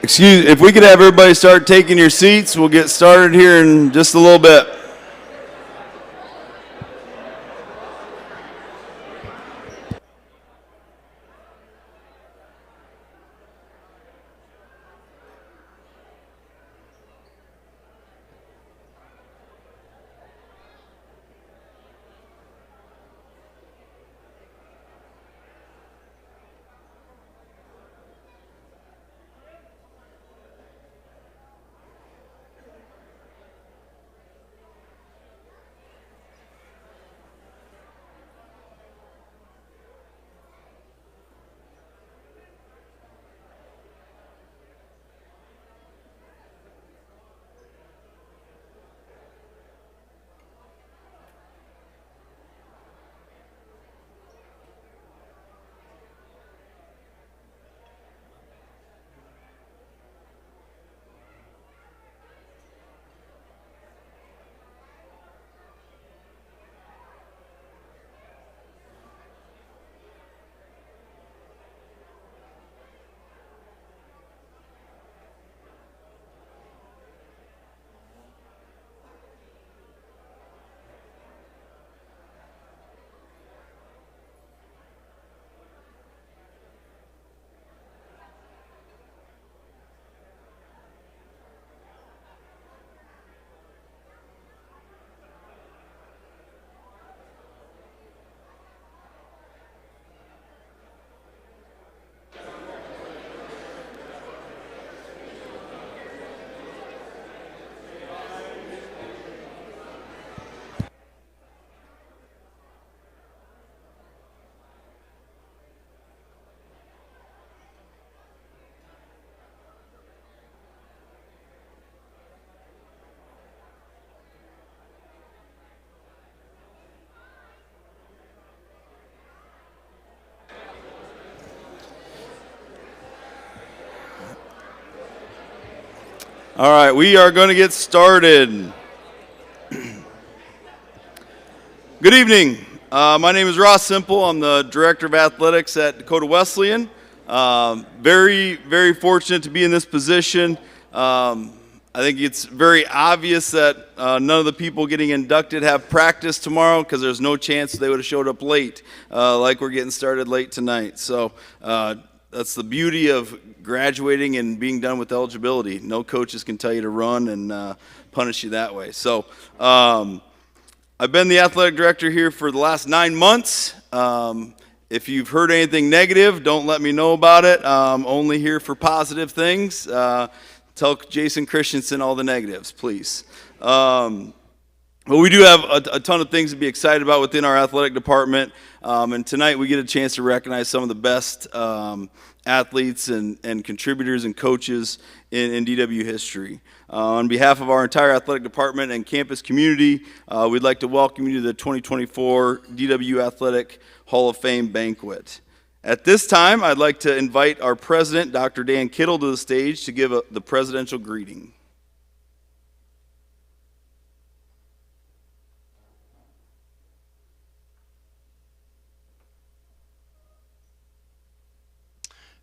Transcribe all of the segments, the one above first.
If we could have everybody start taking your seats, we'll get started here in just a little bit. All right, we are going to get started. Good evening. My name is Ross Simple. I'm the Director of Athletics at Dakota Wesleyan. Very, very fortunate to be in this position. I think it's very obvious that none of the people getting inducted have practice tomorrow because there's no chance they would have showed up late, like we're getting started late tonight. So that's the beauty of graduating and being done with eligibility. No coaches can tell you to run and punish you that way. So I've been the athletic director here for the last 9 months. If you've heard anything negative, don't let me know about it. Only here for positive things. Tell Jason Christensen all the negatives, please. But we do have a ton of things to be excited about within our athletic department. And tonight we get a chance to recognize some of the best athletes and contributors and coaches in DWU history. On behalf of our entire athletic department and campus community, we'd like to welcome you to the 2024 DWU Athletic Hall of Fame banquet. At this time, I'd like to invite our president, Dr. Dan Kittle, to the stage to give the presidential greeting.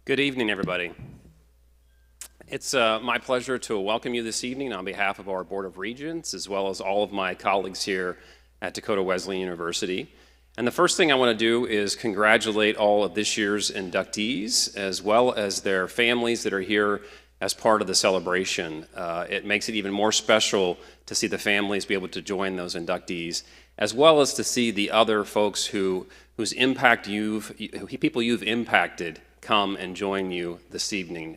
Good evening, everybody. It's my pleasure to welcome you this evening on behalf of our Board of Regents, as well as all of my colleagues here at Dakota Wesleyan University. And the first thing I want to do is congratulate all of this year's inductees, as well as their families that are here as part of the celebration. It makes it even more special to see the families be able to join those inductees, as well as to see the other folks whose impact people you've impacted come and join you this evening.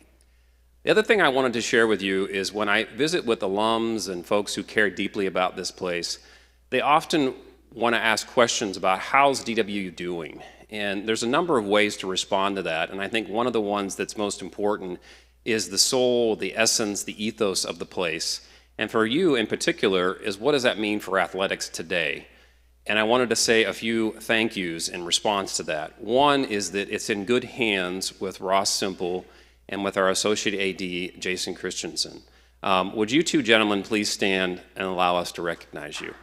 The other thing I wanted to share with you is when I visit with alums and folks who care deeply about this place, they often want to ask questions about how's DWU doing? And there's a number of ways to respond to that, and I think one of the ones that's most important is the soul, the essence, the ethos of the place. And for you in particular is what does that mean for athletics today? And I wanted to say a few thank yous in response to that. One is that it's in good hands with Ross Simple and with our Associate AD, Jason Christensen. Would you two gentlemen please stand and allow us to recognize you?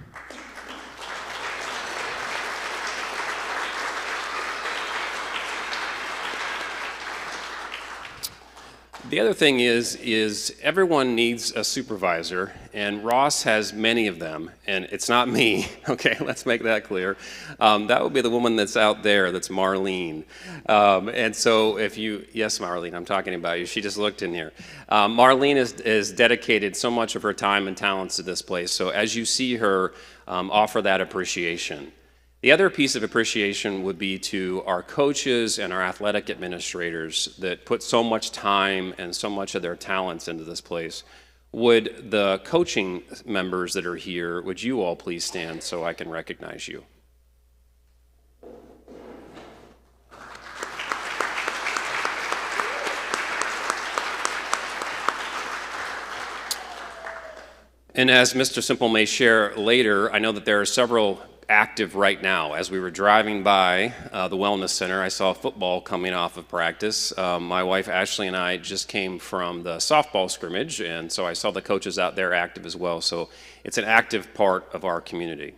The other thing is everyone needs a supervisor, and Ross has many of them, and it's not me. Okay, let's make that clear. That would be the woman that's out there, that's Marlene. And so yes, Marlene, I'm talking about you. She just looked in here. Marlene is dedicated so much of her time and talents to this place. So as you see her, offer that appreciation. The other piece of appreciation would be to our coaches and our athletic administrators that put so much time and so much of their talents into this place. Would the coaching members that are here, would you all please stand so I can recognize you? And as Mr. Simple may share later, I know that there are several active right now. As we were driving by the Wellness Center, I saw football coming off of practice. My wife Ashley and I just came from the softball scrimmage, and so I saw the coaches out there active as well. So it's an active part of our community.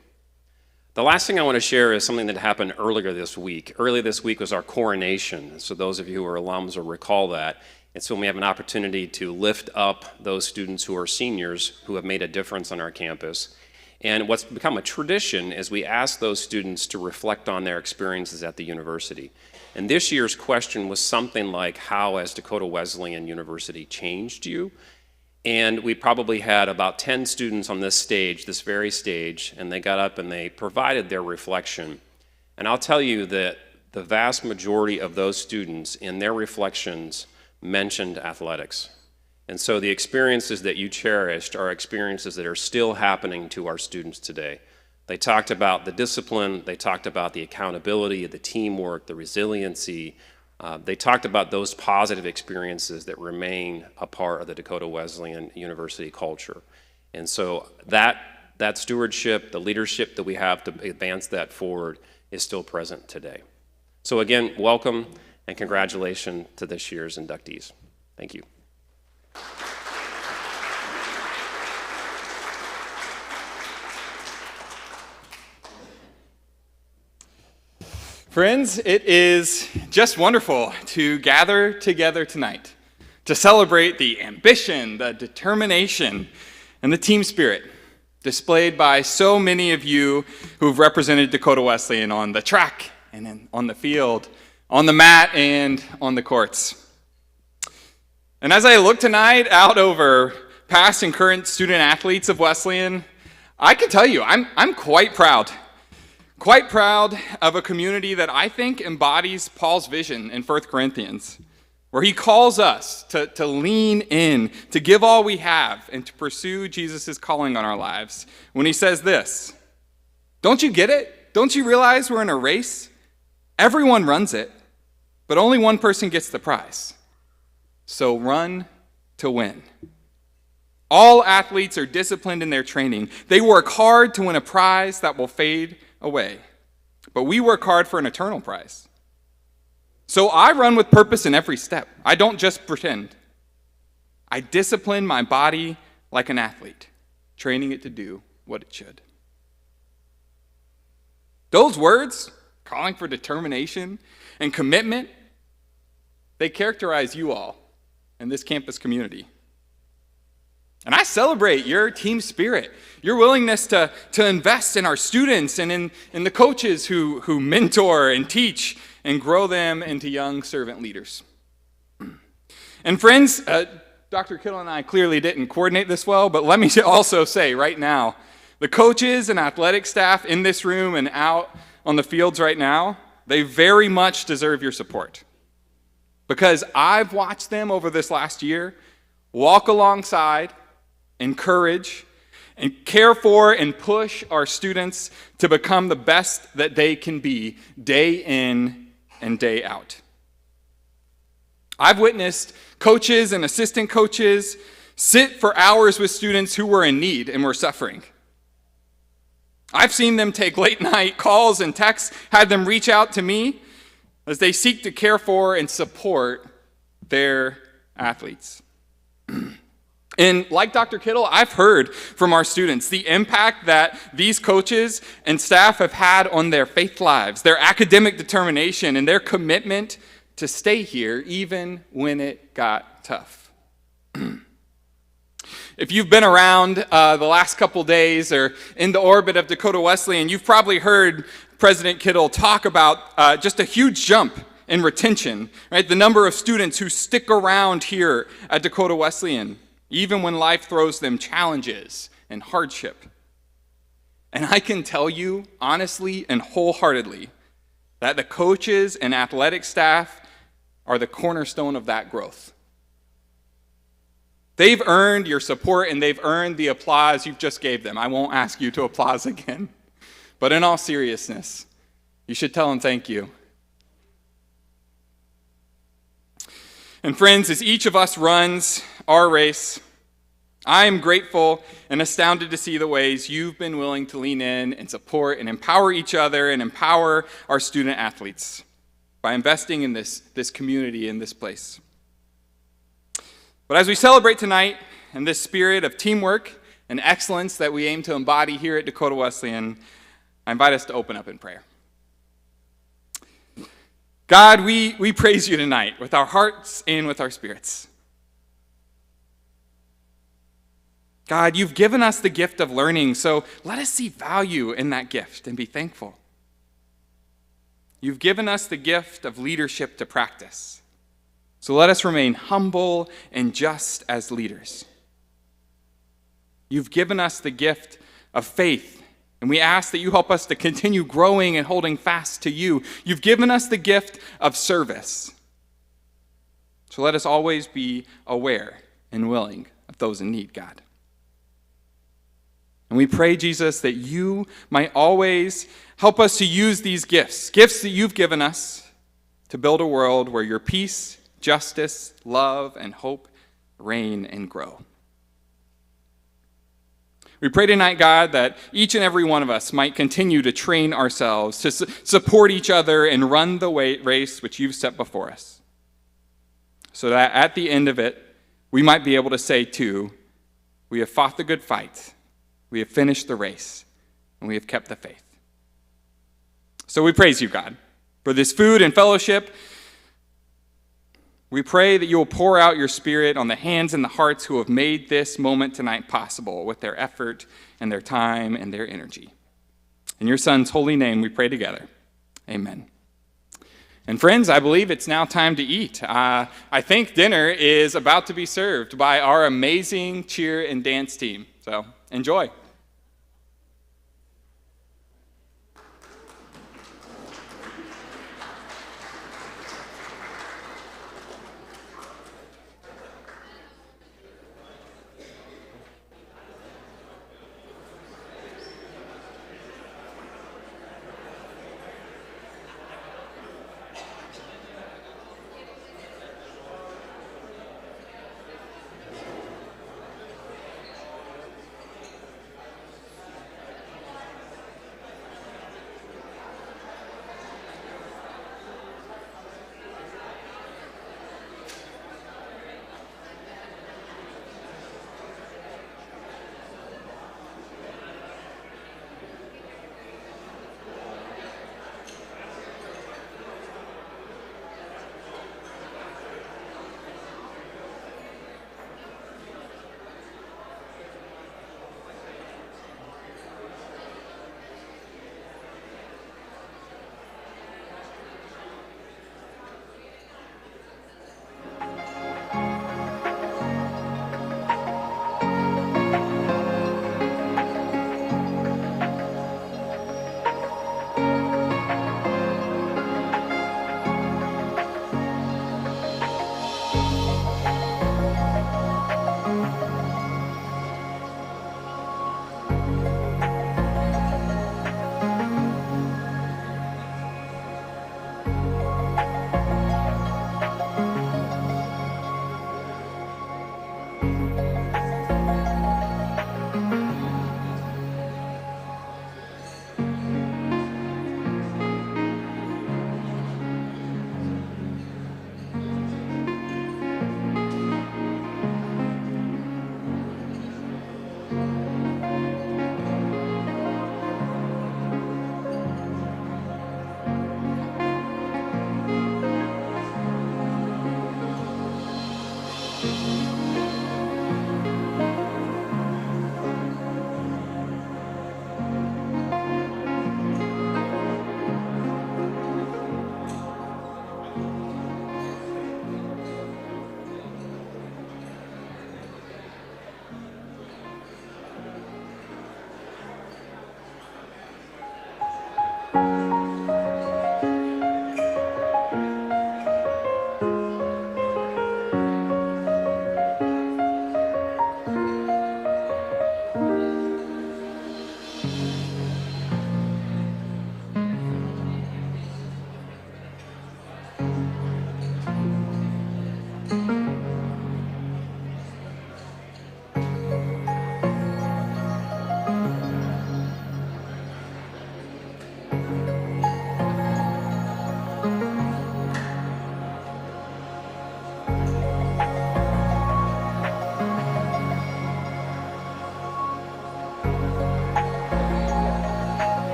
The last thing I want to share is something that happened earlier this week. Earlier this week was our coronation. So those of you who are alums will recall that. It's when we have an opportunity to lift up those students who are seniors who have made a difference on our campus. And what's become a tradition is we ask those students to reflect on their experiences at the university. And this year's question was something like, how has Dakota Wesleyan University changed you? And we probably had about 10 students on this stage, this very stage, and they got up and they provided their reflection. And I'll tell you that the vast majority of those students in their reflections mentioned athletics. And so the experiences that you cherished are experiences that are still happening to our students today. They talked about the discipline, they talked about the accountability, the teamwork, the resiliency. They talked about those positive experiences that remain a part of the Dakota Wesleyan University culture. And so that stewardship, the leadership that we have to advance that forward is still present today. So again, welcome and congratulations to this year's inductees. Thank you. Friends, it is just wonderful to gather together tonight to celebrate the ambition, the determination, and the team spirit displayed by so many of you who've represented Dakota Wesleyan on the track and on the field, on the mat, and on the courts. And as I look tonight out over past and current student athletes of Wesleyan, I can tell you I'm quite proud of a community that I think embodies Paul's vision in 1 Corinthians, where he calls us to lean in, to give all we have, and to pursue Jesus' calling on our lives. When he says this, don't you get it? Don't you realize we're in a race? Everyone runs it, but only one person gets the prize. So run to win. All athletes are disciplined in their training. They work hard to win a prize that will fade away. But we work hard for an eternal prize. So I run with purpose in every step. I don't just pretend. I discipline my body like an athlete, training it to do what it should. Those words, calling for determination and commitment, they characterize you all in this campus community. And I celebrate your team spirit, your willingness to invest in our students and in the coaches who mentor and teach and grow them into young servant leaders. And friends, Dr. Kittle and I clearly didn't coordinate this well, but let me also say right now, the coaches and athletic staff in this room and out on the fields right now, they very much deserve your support. Because I've watched them over this last year walk alongside, encourage, and care for and push our students to become the best that they can be day in and day out. I've witnessed coaches and assistant coaches sit for hours with students who were in need and were suffering. I've seen them take late night calls and texts, had them reach out to me as they seek to care for and support their athletes. And like Dr. Kittle, I've heard from our students the impact that these coaches and staff have had on their faith lives, their academic determination, and their commitment to stay here even when it got tough. If you've been around the last couple days or in the orbit of Dakota Wesleyan, you've probably heard President Kittle talk about just a huge jump in retention, right? The number of students who stick around here at Dakota Wesleyan, even when life throws them challenges and hardship. And I can tell you, honestly and wholeheartedly, that the coaches and athletic staff are the cornerstone of that growth. They've earned your support and they've earned the applause you've just gave them. I won't ask you to applause again. But in all seriousness, you should tell them thank you. And friends, as each of us runs our race, I am grateful and astounded to see the ways you've been willing to lean in and support and empower each other and empower our student athletes by investing in this community, in this place. But as we celebrate tonight in this spirit of teamwork and excellence that we aim to embody here at Dakota Wesleyan, I invite us to open up in prayer. God, we praise you tonight with our hearts and with our spirits. God, you've given us the gift of learning, so let us see value in that gift and be thankful. You've given us the gift of leadership to practice. So let us remain humble and just as leaders. You've given us the gift of faith, and we ask that you help us to continue growing and holding fast to you. You've given us the gift of service. So let us always be aware and willing of those in need, God. And we pray, Jesus, that you might always help us to use these gifts that you've given us to build a world where your peace, justice, love, and hope reign and grow. We pray tonight, God, that each and every one of us might continue to train ourselves to support each other and run the race which you've set before us, so that at the end of it, we might be able to say too, we have fought the good fight, we have finished the race, and we have kept the faith. So we praise you, God, for this food and fellowship. We pray that you will pour out your Spirit on the hands and the hearts who have made this moment tonight possible with their effort and their time and their energy. In your Son's holy name we pray together. Amen. And friends, I believe it's now time to eat. I think dinner is about to be served by our amazing cheer and dance team. So enjoy.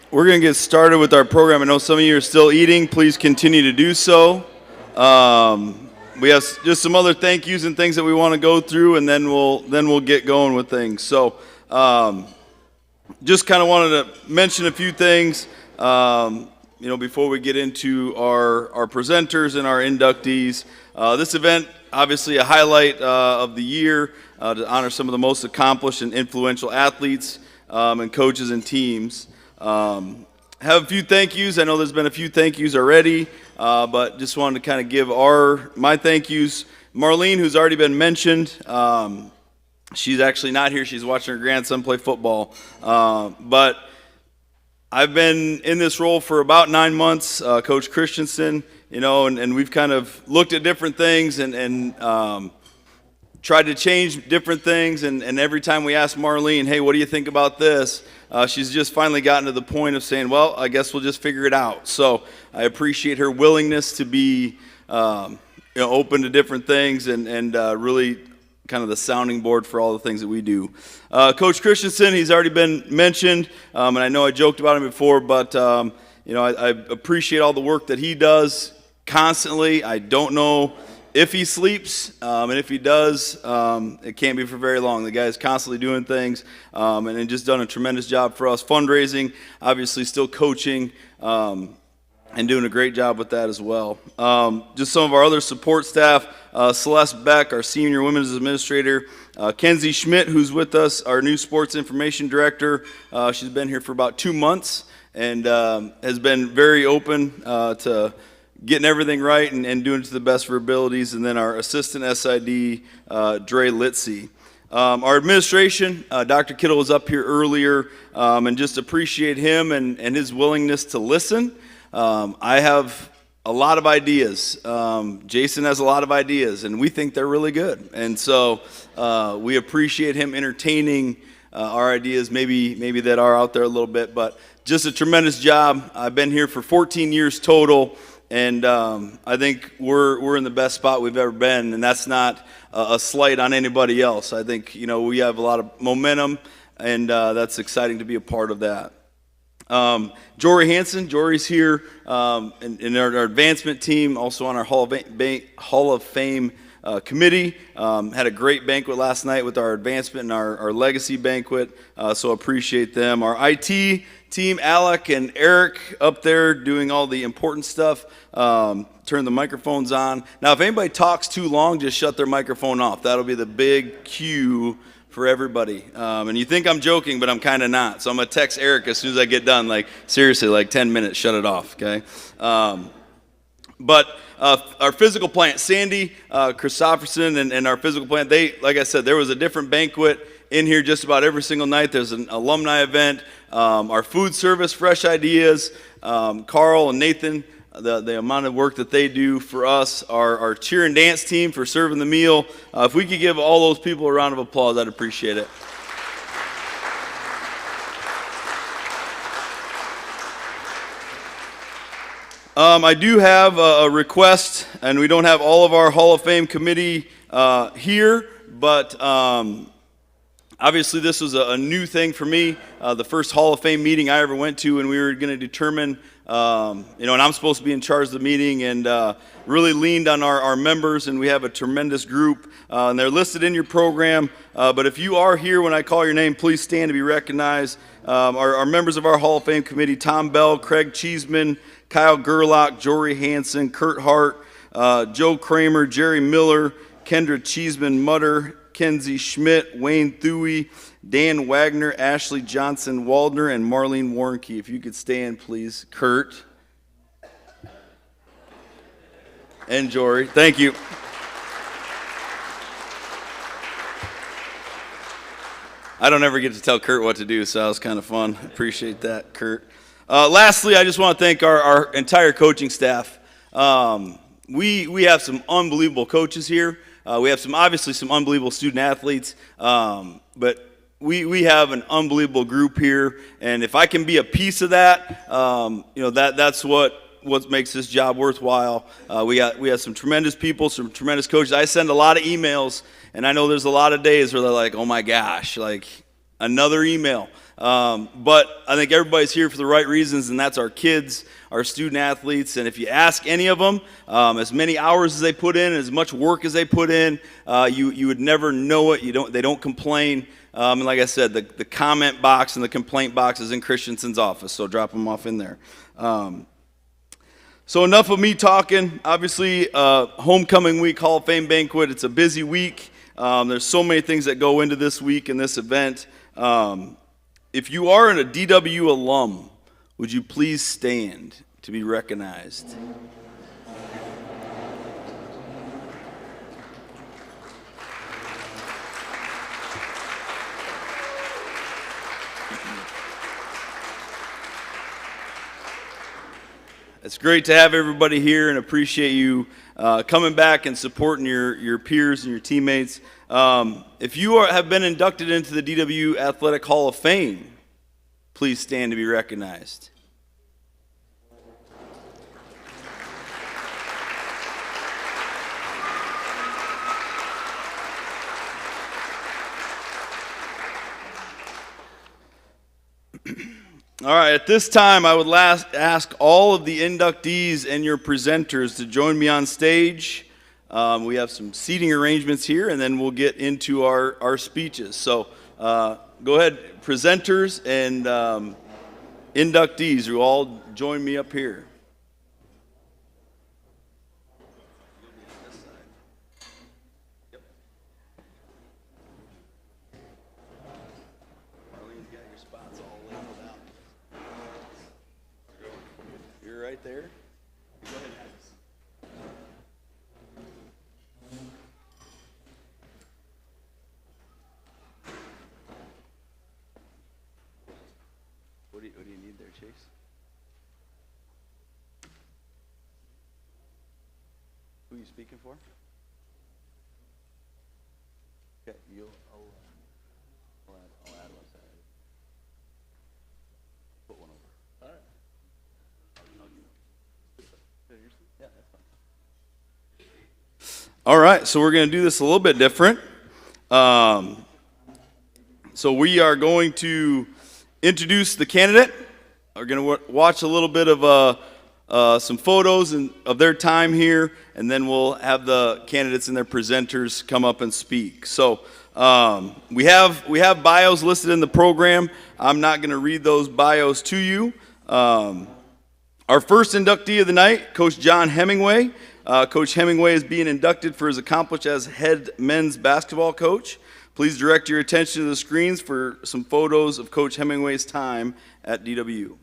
We're going to get started with our program. I know some of you are still eating. Please continue to do so. We have just some other thank yous and things that we want to go through, and then we'll get going with things. So, just kind of wanted to mention a few things, before we get into our presenters and our inductees. This event, obviously, a highlight of the year to honor some of the most accomplished and influential athletes and coaches and teams. Have a few thank yous. I know there's been a few thank yous already, but just wanted to kind of give my thank yous. Marlene, who's already been mentioned, she's actually not here. She's watching her grandson play football. But I've been in this role for about 9 months, Coach Christensen, and we've kind of looked at different things and tried to change different things. And every time we ask Marlene, hey, what do you think about this? She's just finally gotten to the point of saying, well, I guess we'll just figure it out. So I appreciate her willingness to be open to different things and really kind of the sounding board for all the things that we do. Coach Christensen, he's already been mentioned, and I know I joked about him before, but I appreciate all the work that he does constantly. I don't know if he sleeps, and if he does, it can't be for very long. The guy's constantly doing things, and just done a tremendous job for us. Fundraising, obviously still coaching, and doing a great job with that as well. Just some of our other support staff, Celeste Beck, our senior women's administrator, Kenzie Schmidt, who's with us, our new sports information director. She's been here for about 2 months and has been very open to getting everything right and doing it to the best of her abilities. And then our assistant SID, Dre Litzy. Our administration, Dr. Kittle was up here earlier, and just appreciate him and his willingness to listen. I have a lot of ideas. Jason has a lot of ideas, and we think they're really good. And so we appreciate him entertaining our ideas, maybe that are out there a little bit, but just a tremendous job. I've been here for 14 years total, and I think we're in the best spot we've ever been, and that's not a slight on anybody else. I think, we have a lot of momentum, and that's exciting to be a part of that. Jory Hansen, Jory's here in our advancement team, also on our Hall of Fame committee. Had a great banquet last night with our advancement and our legacy banquet, so appreciate them. Our IT team, Alec and Eric, up there doing all the important stuff. Turn the microphones on. Now, if anybody talks too long, just shut their microphone off. That'll be the big cue for everybody. And you think I'm joking, but I'm kind of not. So I'm going to text Eric as soon as I get done, seriously, 10 minutes, shut it off, okay? But our physical plant, Sandy Christopherson and our physical plant, like I said, there was a different banquet in here just about every single night. There's an alumni event, our food service, Fresh Ideas, Carl and Nathan, the amount of work that they do for us, our cheer and dance team for serving the meal. If we could give all those people a round of applause, I'd appreciate it. I do have a request, and we don't have all of our Hall of Fame committee here, but obviously this was a new thing for me, the first Hall of Fame meeting I ever went to, and we were going to determine, and I'm supposed to be in charge of the meeting, and really leaned on our members, and we have a tremendous group, and they're listed in your program, but if you are here when I call your name, please stand to be recognized. Our members of our Hall of Fame committee, Tom Bell, Craig Cheeseman, Kyle Gerlach, Jory Hansen, Kurt Hart, Joe Kramer, Jerry Miller, Kendra Cheeseman Mutter, Kenzie Schmidt, Wayne Thuey, Dan Wagner, Ashley Johnson Waldner, and Marlene Warnke. If you could stand, please. Kurt. And Jory. Thank you. I don't ever get to tell Kurt what to do, so that was kind of fun. Appreciate that, Kurt. Lastly, I just want to thank our entire coaching staff. We have some unbelievable coaches here. We have obviously some unbelievable student athletes, but we have an unbelievable group here. And if I can be a piece of that, that's what makes this job worthwhile. We have some tremendous people, some tremendous coaches. I send a lot of emails, and I know there's a lot of days where they're like, "Oh my gosh, another email." But I think everybody's here for the right reasons, and that's our kids, our student athletes. And if you ask any of them, as many hours as they put in, as much work as they put in, you would never know it. They don't complain. And like I said, the comment box and the complaint box is in Christensen's office, so drop them off in there. So enough of me talking. Obviously, homecoming week, Hall of Fame banquet. It's a busy week. There's so many things that go into this week and this event. If you are a DWU alum, would you please stand to be recognized? It's great to have everybody here and appreciate you coming back and supporting your peers and your teammates. If you have been inducted into the DWU Athletic Hall of Fame, please stand to be recognized. All right, at this time, I would ask all of the inductees and your presenters to join me on stage. We have some seating arrangements here, and then we'll get into our speeches. So go ahead, presenters and inductees, who all join me up here. You're right there. Go ahead, Alex. Chase. Who are you speaking for? Okay, I'll add one second. Put one over. All right. Yeah, that's fine. All right, so we're going to do this a little bit different. So we are going to introduce the candidate. We're going to watch a little bit of some photos of their time here, and then we'll have the candidates and their presenters come up and speak. So we have bios listed in the program. I'm not going to read those bios to you. Our first inductee of the night, Coach John Hemingway. Coach Hemingway is being inducted for his accomplishments as head men's basketball coach. Please direct your attention to the screens for some photos of Coach Hemingway's time at DWU.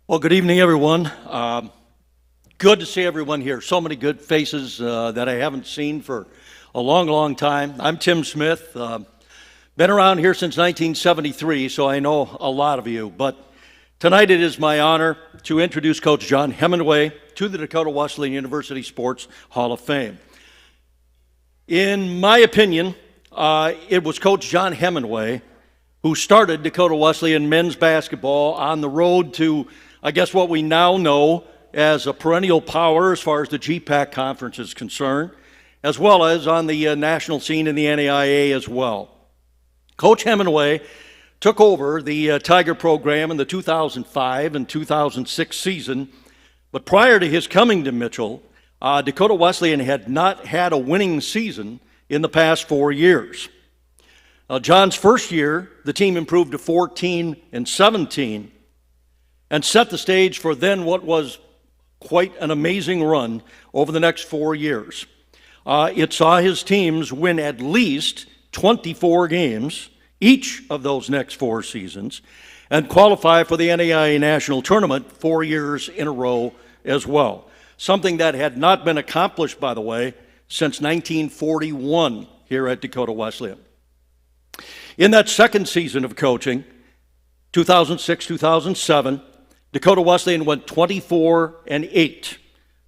Well, good evening, everyone. Good to see everyone here. So many good faces that I haven't seen for a long, long time. I'm Tim Smith. Been around here since 1973, so I know a lot of you. But tonight it is my honor to introduce Coach John Hemingway to the Dakota Wesleyan University Sports Hall of Fame. In my opinion, it was Coach John Hemingway who started Dakota Wesleyan men's basketball on the road to, I guess, what we now know as a perennial power as far as the GPAC conference is concerned, as well as on the national scene in the NAIA as well. Coach Hemingway took over the Tiger program in the 2005 and 2006 season, but prior to his coming to Mitchell, Dakota Wesleyan had not had a winning season in the past 4 years. John's first year, the team improved to 14-17 and set the stage for then what was quite an amazing run over the next 4 years. It saw his teams win at least 24 games each of those next 4 seasons and qualify for the NAIA National Tournament 4 years in a row as well. Something that had not been accomplished, by the way, since 1941 here at Dakota Wesleyan. In that second season of coaching, 2006-2007, Dakota Wesleyan went 24-8,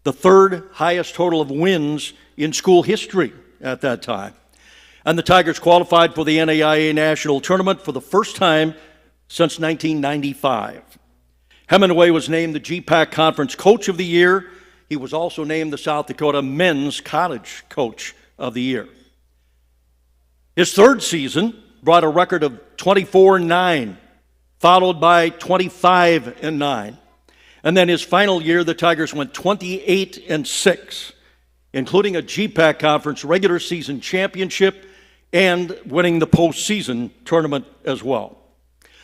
the third highest total of wins in school history at that time. And the Tigers qualified for the NAIA National Tournament for the first time since 1995. Hemingway was named the GPAC Conference Coach of the Year. He was also named the South Dakota Men's College Coach of the Year. His third season brought a record of 24-9, followed by 25-9. And then his final year, the Tigers went 28-6, including a GPAC Conference regular season championship and winning the postseason tournament as well.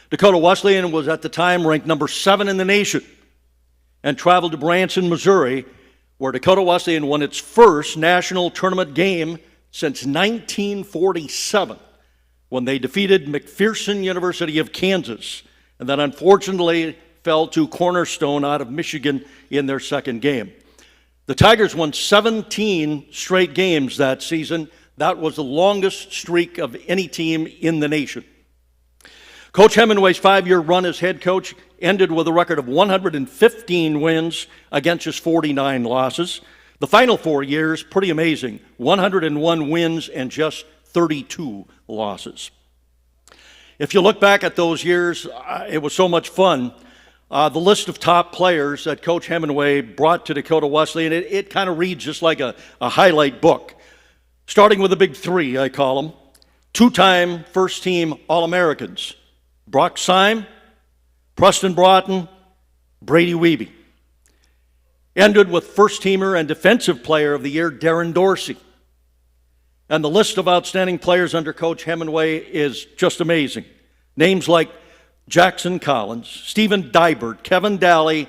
Dakota Wesleyan was at the time ranked number 7 in the nation and traveled to Branson, Missouri, where Dakota Wesleyan won its first national tournament game since 1947, when they defeated McPherson University of Kansas, and then unfortunately fell to Cornerstone out of Michigan in their second game. The Tigers won 17 straight games that season. That was the longest streak of any team in the nation. Coach Hemingway's 5-year run as head coach ended with a record of 115 wins against just 49 losses. The final 4 years, pretty amazing, 101 wins and just 32 losses. If you look back at those years, it was so much fun. The list of top players that Coach Hemingway brought to Dakota Wesleyan, it kind of reads just like a highlight book. Starting with the big three, I call them. 2-time first-team All-Americans. Brock Syme, Preston Broughton, Brady Wiebe. Ended with first-teamer and defensive player of the year, Darren Dorsey. And the list of outstanding players under Coach Hemingway is just amazing. Names like Jackson Collins, Stephen Dybert, Kevin Daly,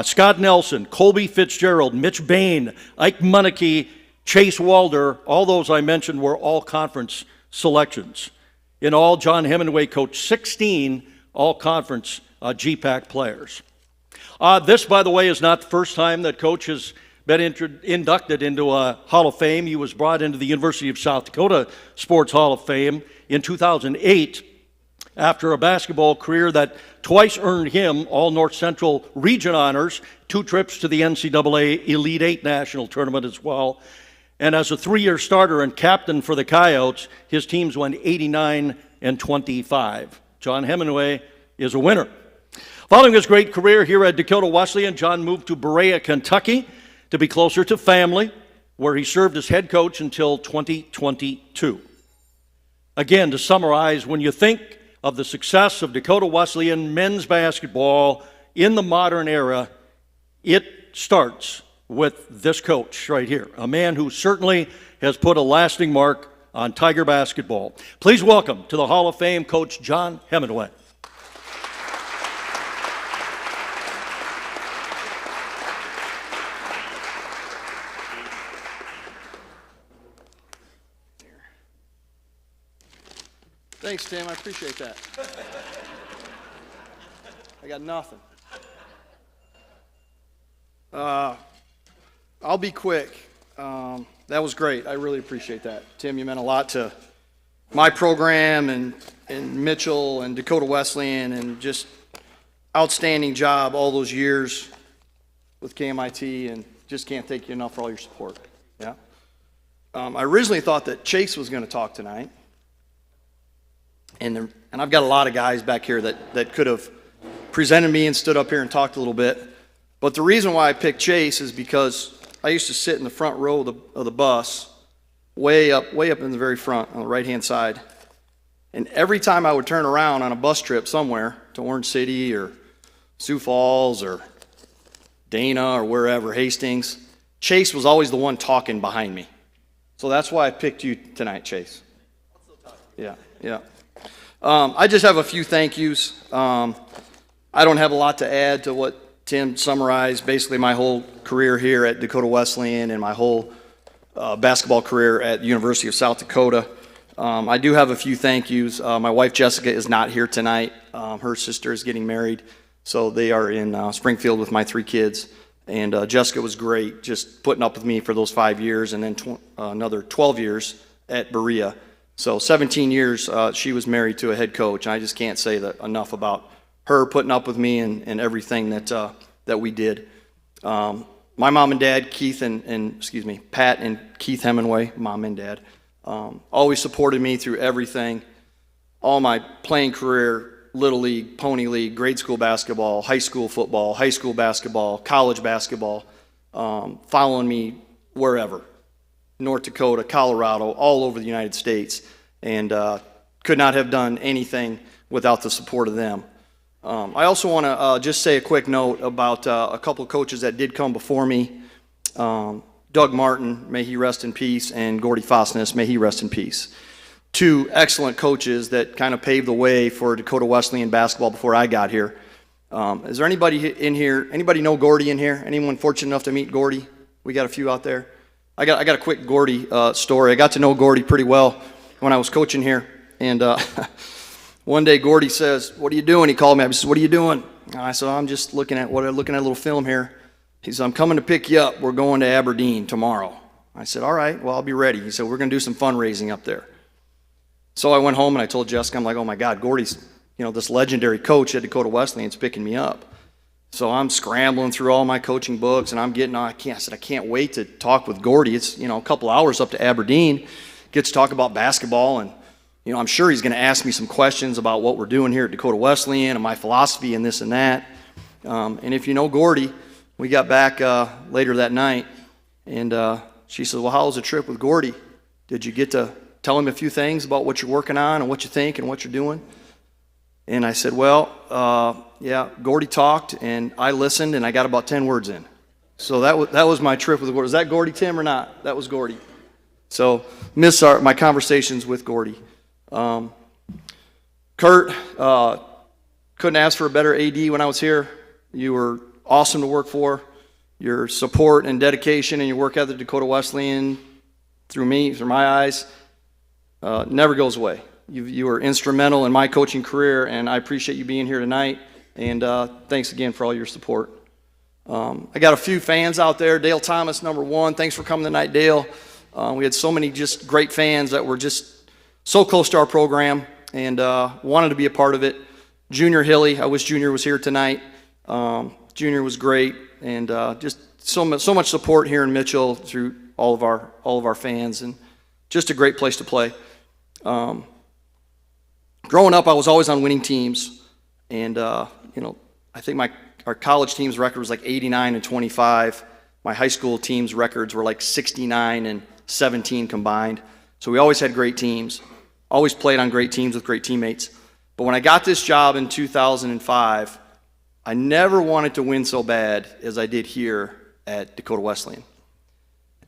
Scott Nelson, Colby Fitzgerald, Mitch Bain, Ike Munike, Chase Walder, all those I mentioned were all conference selections. In all, John Hemingway coached 16 all-conference GPAC players. This, by the way, is not the first time that Coach has been inducted into a Hall of Fame. He was brought into the University of South Dakota Sports Hall of Fame in 2008 after a basketball career that twice earned him all North Central region honors, 2 trips to the NCAA Elite Eight National Tournament as well. And as a 3-year starter and captain for the Coyotes, his teams went 89-25. John Hemingway is a winner. Following his great career here at Dakota Wesleyan, John moved to Berea, Kentucky to be closer to family, where he served as head coach until 2022. Again, to summarize, when you think of the success of Dakota Wesleyan men's basketball in the modern era, it starts with this coach right here, a man who certainly has put a lasting mark on Tiger basketball. Please welcome to the Hall of Fame, Coach John Hemingway. Thanks, Tim. I appreciate that. I got nothing. I'll be quick. That was great. I really appreciate that. Tim, you meant a lot to my program and Mitchell and Dakota Wesleyan, and just outstanding job all those years with KMIT, and just can't thank you enough for all your support. Yeah. I originally thought that Chase was going to talk tonight. And I've got a lot of guys back here that could have presented me and stood up here and talked a little bit. But the reason why I picked Chase is because I used to sit in the front row of the bus, way up in the very front on the right-hand side. And every time I would turn around on a bus trip somewhere to Orange City or Sioux Falls or Dana or wherever, Hastings, Chase was always the one talking behind me. So that's why I picked you tonight, Chase. Yeah. I just have a few thank yous. I don't have a lot to add to what Tim summarized. Basically, my whole career here at Dakota Wesleyan and my whole basketball career at the University of South Dakota. I do have a few thank yous. My wife Jessica is not here tonight. Her sister is getting married, so they are in Springfield with my 3 kids. And Jessica was great, just putting up with me for those 5 years, and then another 12 years at Berea. So 17 years she was married to a head coach, and I just can't say that enough about her putting up with me and everything that we did. My mom and dad, Pat and Keith Hemingway, mom and dad, always supported me through everything. All my playing career, Little League, Pony League, grade school basketball, high school football, high school basketball, college basketball, following me wherever. North Dakota, Colorado, all over the United States, and could not have done anything without the support of them. I also want to just say a quick note about a couple of coaches that did come before me. Doug Martin, may he rest in peace, and Gordy Fosness, may he rest in peace. 2 excellent coaches that kind of paved the way for Dakota Wesleyan basketball before I got here. Is there anybody in here, anybody know Gordy in here? Anyone fortunate enough to meet Gordy? We got a few out there. I got a quick Gordy story. I got to know Gordy pretty well when I was coaching here, and one day Gordy says, "What are you doing?" He called me up. He says, "What are you doing?" And I said, "I'm just looking at a little film here." He said, "I'm coming to pick you up. We're going to Aberdeen tomorrow." I said, "All right, well, I'll be ready." He said, "We're going to do some fundraising up there." So I went home and I told Jessica, I'm like, "Oh my God, Gordy's this legendary coach at Dakota Wesleyan's picking me up. So I'm scrambling through all my coaching books, and I'm getting on. I said, I can't wait to talk with Gordy. It's, a couple hours up to Aberdeen. Get to talk about basketball, and, I'm sure he's going to ask me some questions about what we're doing here at Dakota Wesleyan and my philosophy and this and that. And if you know Gordy, we got back later that night, and she said, well, how was the trip with Gordy? Did you get to tell him a few things about what you're working on and what you think and what you're doing? And I said, well, yeah, Gordy talked, and I listened, and I got about 10 words in. So that was my trip with Gordy. Was that Gordy, Tim, or not? That was Gordy. So miss my conversations with Gordy. Kurt, couldn't ask for a better AD when I was here. You were awesome to work for. Your support and dedication and your work ethic at Dakota Wesleyan, through my eyes, never goes away. You were instrumental in my coaching career, and I appreciate you being here tonight. And thanks again for all your support. I got a few fans out there. Dale Thomas, number one. Thanks for coming tonight, Dale. We had so many just great fans that were just so close to our program and wanted to be a part of it. Junior Hilly, I wish Junior was here tonight. Junior was great, and just so much support here in Mitchell through all of our fans, and just a great place to play. Growing up, I was always on winning teams, and I think our college team's record was like 89-25. My high school team's records were like 69-17 combined. So we always had great teams, always played on great teams with great teammates. But when I got this job in 2005, I never wanted to win so bad as I did here at Dakota Wesleyan.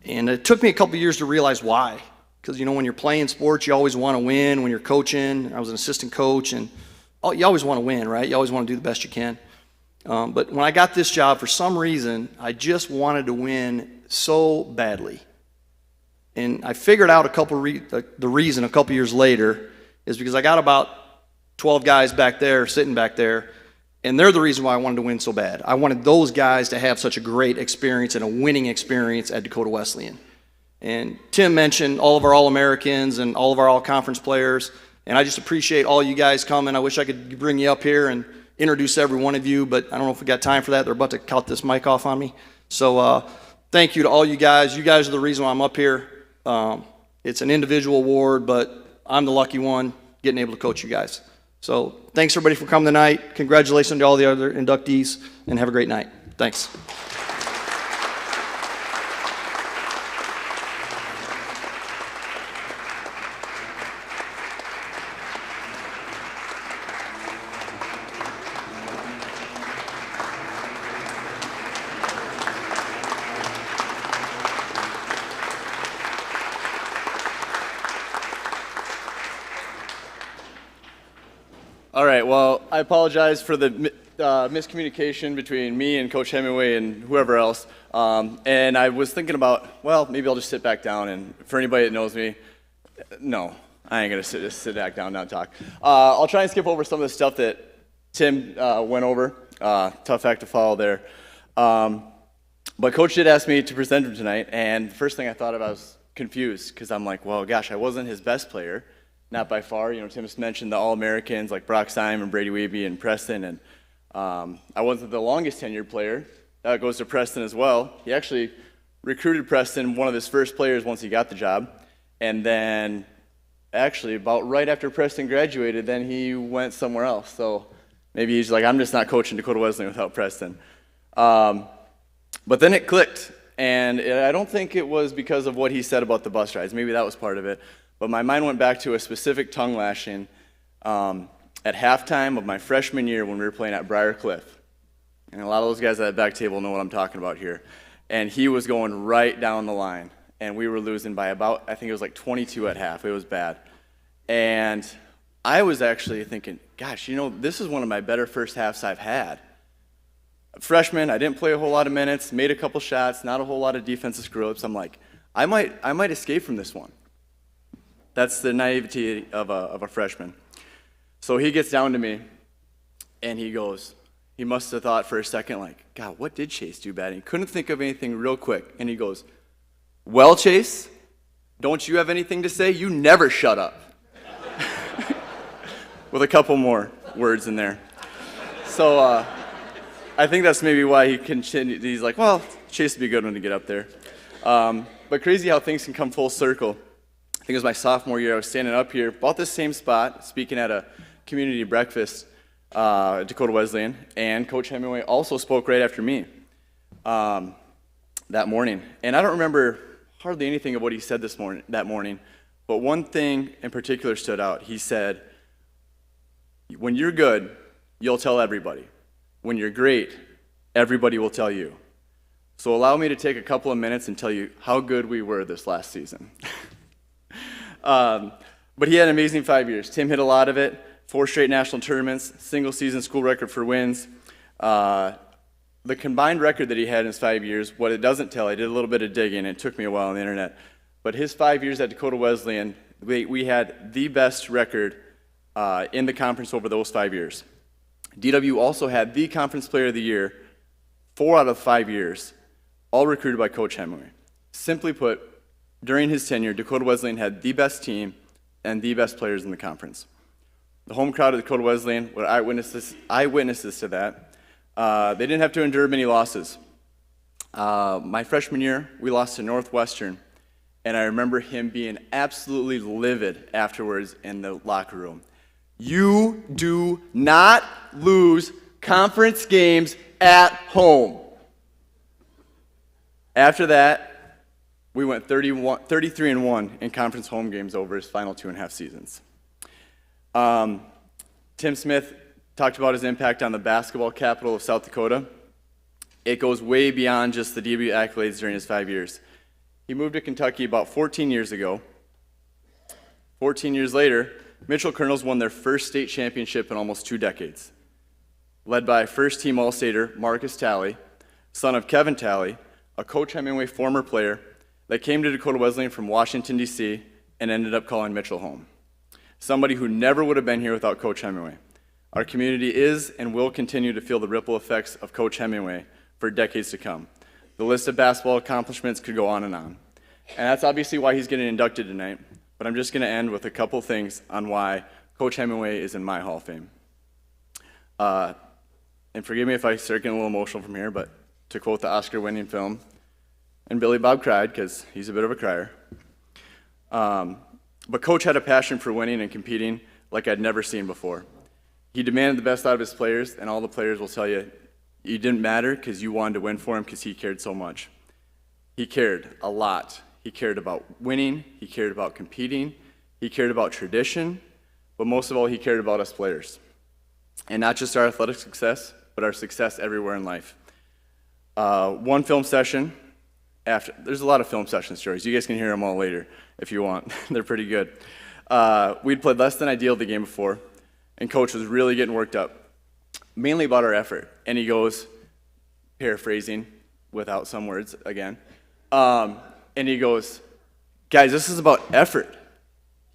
And it took me a couple years to realize why. Because, when you're playing sports, you always want to win. When you're coaching, I was an assistant coach, and you always want to win, right? You always want to do the best you can. But when I got this job, for some reason, I just wanted to win so badly. And I figured out the reason a couple years later is because I got about 12 guys back there, sitting back there, and they're the reason why I wanted to win so bad. I wanted those guys to have such a great experience and a winning experience at Dakota Wesleyan. And Tim mentioned all of our All-Americans and all of our All-Conference players, and I just appreciate all you guys coming. I wish I could bring you up here and introduce every one of you, but I don't know if we got time for that. They're about to cut this mic off on me. So thank you to all you guys. You guys are the reason why I'm up here. It's an individual award, but I'm the lucky one getting able to coach you guys. So thanks everybody for coming tonight. Congratulations to all the other inductees, and have a great night. Thanks. All right, well, I apologize for the miscommunication between me and Coach Hemingway and whoever else. And I was thinking about, well, maybe I'll just sit back down. And for anybody that knows me, no, I ain't going to just sit back down now and talk. I'll try and skip over some of the stuff that Tim went over. Tough act to follow there. But Coach did ask me to present him tonight. And the first thing I thought of, I was confused because I'm like, well, gosh, I wasn't his best player. Not by far. Tim just mentioned the All-Americans like Brock Simon, Brady Weeby, and Preston. And I wasn't the longest tenured player. That goes to Preston as well. He actually recruited Preston, one of his first players, once he got the job. And then actually about right after Preston graduated, then he went somewhere else. So maybe he's like, I'm just not coaching Dakota Wesleyan without Preston. But then it clicked. And I don't think it was because of what he said about the bus rides. Maybe that was part of it. But my mind went back to a specific tongue lashing at halftime of my freshman year when we were playing at Briar Cliff. And a lot of those guys at that back table know what I'm talking about here. And he was going right down the line. And we were losing by about, I think it was like 22 at half. It was bad. And I was actually thinking, gosh, this is one of my better first halves I've had. Freshman, I didn't play a whole lot of minutes, made a couple shots, not a whole lot of defensive screw-ups. I'm like, I might escape from this one. That's the naivety of a freshman. So he gets down to me, and he goes, he must have thought for a second, like, God, what did Chase do bad? And he couldn't think of anything real quick. And he goes, well, Chase, don't you have anything to say? You never shut up. With a couple more. words in there. So I think that's maybe why he continued. He's like, well, Chase would be a good one to get up there. But crazy how things can come full circle. I think it was my sophomore year. I was standing up here, about this same spot, speaking at a community breakfast at Dakota Wesleyan, and Coach Hemingway also spoke right after me that morning. And I don't remember hardly anything of what he said that morning, but one thing in particular stood out. He said, when you're good, you'll tell everybody. When you're great, everybody will tell you. So allow me to take a couple of minutes and tell you how good we were this last season. But he had an amazing 5 years. Tim hit a lot of it, 4 straight national tournaments, single season school record for wins. The combined record that he had in his 5 years, what it doesn't tell, I did a little bit of digging, it took me a while on the internet, but his 5 years at Dakota Wesleyan, we had the best record in the conference over those 5 years. DWU also had the Conference Player of the Year 4 out of 5 years, all recruited by Coach Hemingway. Simply put, during his tenure, Dakota Wesleyan had the best team and the best players in the conference. The home crowd of Dakota Wesleyan were eyewitnesses to that. They didn't have to endure many losses. My freshman year, we lost to Northwestern, and I remember him being absolutely livid afterwards in the locker room. You do not lose conference games at home. After that, we went 33-1 in conference home games over his final 2.5 seasons. Tim Smith talked about his impact on the basketball capital of South Dakota. It goes way beyond just the DWU accolades during his 5 years. He moved to Kentucky about 14 years ago. 14 years later, Mitchell Colonels won their first state championship in almost 2 decades, led by first-team All-Stater Marcus Talley, son of Kevin Talley, a Coach Hemingway former player that came to Dakota Wesleyan from Washington, D.C., and ended up calling Mitchell home. Somebody who never would have been here without Coach Hemingway. Our community is and will continue to feel the ripple effects of Coach Hemingway for decades to come. The list of basketball accomplishments could go on. And that's obviously why he's getting inducted tonight. But I'm just going to end with a couple things on why Coach Hemingway is in my Hall of Fame. And forgive me if I start getting a little emotional from here, but to quote the Oscar-winning film, and Billy Bob cried because he's a bit of a crier. But Coach had a passion for winning and competing like I'd never seen before. He demanded the best out of his players, and all the players will tell you, you didn't matter because you wanted to win for him because he cared so much. He cared a lot. He cared about winning, he cared about competing, he cared about tradition, but most of all, he cared about us players. And not just our athletic success, but our success everywhere in life. One film session, there's a lot of film session stories. You guys can hear them all later if you want. They're pretty good. We'd played less than ideal the game before, and Coach was really getting worked up, mainly about our effort. And he goes, paraphrasing without some words again, and he goes, guys, this is about effort.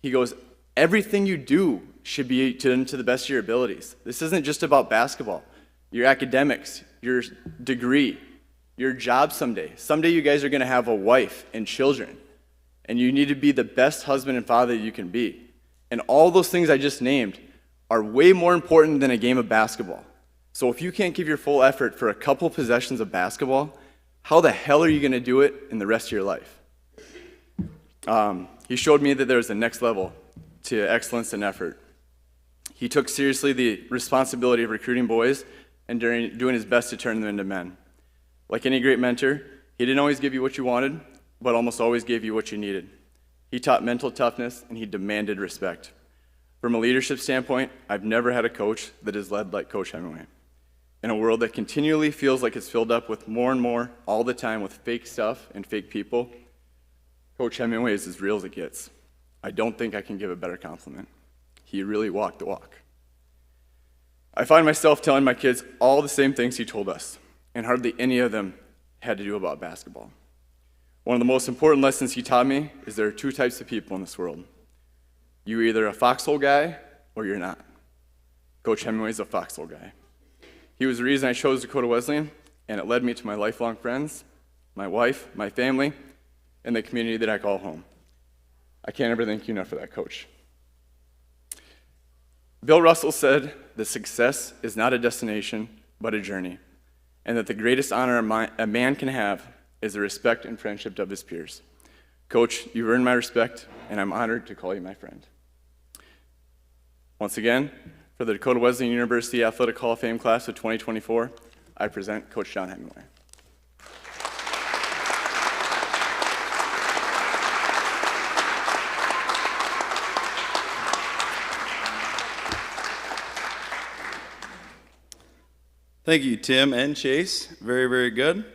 He goes, everything you do should be to the best of your abilities. This isn't just about basketball. Your academics, your degree, your job someday. Someday you guys are going to have a wife and children, and you need to be the best husband and father you can be. And all those things I just named are way more important than a game of basketball. So if you can't give your full effort for a couple possessions of basketball, how the hell are you going to do it in the rest of your life? He showed me that there was a next level to excellence and effort. He took seriously the responsibility of recruiting boys and doing his best to turn them into men. Like any great mentor, he didn't always give you what you wanted, but almost always gave you what you needed. He taught mental toughness, and he demanded respect. From a leadership standpoint, I've never had a coach that has led like Coach Hemingway. In a world that continually feels like it's filled up with more and more, all the time, with fake stuff and fake people, Coach Hemingway is as real as it gets. I don't think I can give a better compliment. He really walked the walk. I find myself telling my kids all the same things he told us, and hardly any of them had to do about basketball. One of the most important lessons he taught me is there are 2 types of people in this world. You're either a foxhole guy or you're not. Coach Hemingway's a foxhole guy. He was the reason I chose Dakota Wesleyan, and it led me to my lifelong friends, my wife, my family, and the community that I call home. I can't ever thank you enough for that, Coach. Bill Russell said that success is not a destination, but a journey, and that the greatest honor a man can have is the respect and friendship of his peers. Coach, you've earned my respect, and I'm honored to call you my friend. Once again, for the Dakota Wesleyan University Athletic Hall of Fame class of 2024, I present Coach John Hemingway. Thank you, Tim and Chase. Very, very good.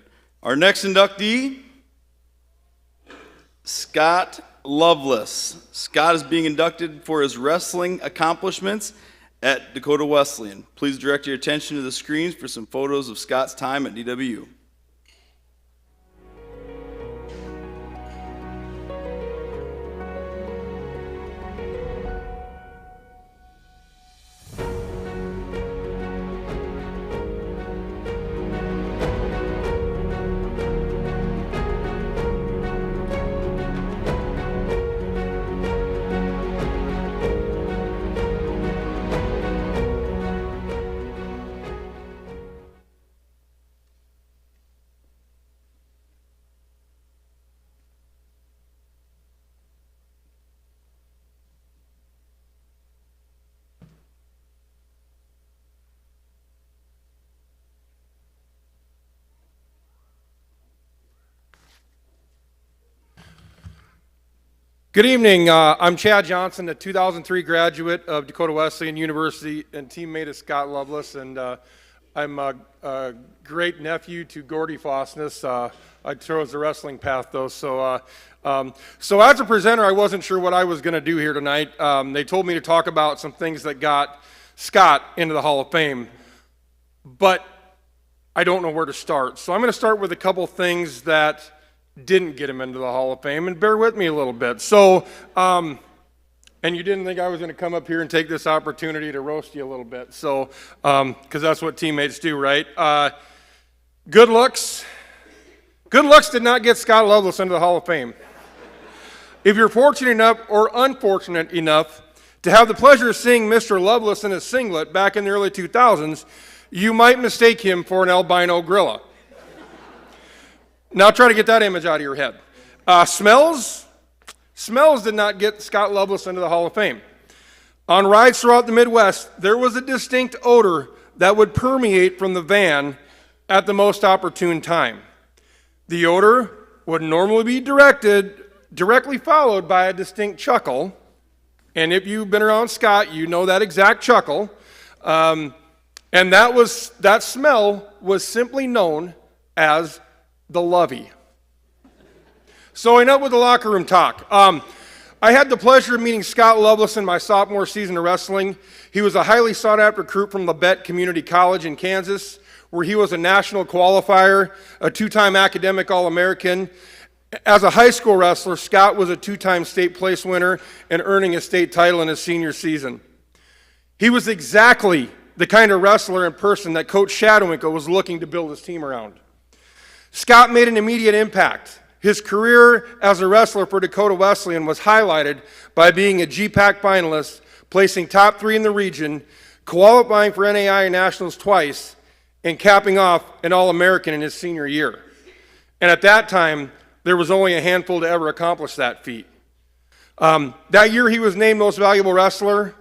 Our next inductee, Scott Lovelace. Scott is being inducted for his wrestling accomplishments at Dakota Wesleyan. Please direct your attention to the screens for some photos of Scott's time at DWU. Good evening. I'm Chad Johnson, a 2003 graduate of Dakota Wesleyan University and teammate of Scott Lovelace, and I'm a great nephew to Gordy Fosness. I chose the wrestling path, though, so as a presenter, I wasn't sure what I was going to do here tonight. They told me to talk about some things that got Scott into the Hall of Fame, but I don't know where to start. So I'm going to start with a couple things that didn't get him into the Hall of Fame, and bear with me a little bit. So, and you didn't think I was going to come up here and take this opportunity to roast you a little bit, so, because that's what teammates do, right? Good looks did not get Scott Lovelace into the Hall of Fame. If you're fortunate enough or unfortunate enough to have the pleasure of seeing Mr. Lovelace in a singlet back in the early 2000s, you might mistake him for an albino gorilla. Now try to get that image out of your head. Smells did not get Scott Lovelace into the Hall of Fame. On rides throughout the Midwest, there was a distinct odor that would permeate from the van at the most opportune time. The odor would normally be directly followed by a distinct chuckle, and if you've been around Scott, you know that exact chuckle, and that smell was simply known as the lovey. So enough with the locker room talk. I had the pleasure of meeting Scott Lovelace in my sophomore season of wrestling. He was a highly sought-after recruit from Labette Community College in Kansas, where he was a national qualifier, a two-time academic All-American. As a high school wrestler, Scott was a two-time state place winner and earning a state title in his senior season. He was exactly the kind of wrestler and person that Coach Shadowinkel was looking to build his team around. Scott made an immediate impact. His career as a wrestler for Dakota Wesleyan was highlighted by being a GPAC finalist, placing top 3 in the region, qualifying for NAI Nationals twice, and capping off an All-American in his senior year. And at that time, there was only a handful to ever accomplish that feat. That year, he was named Most Valuable Wrestler,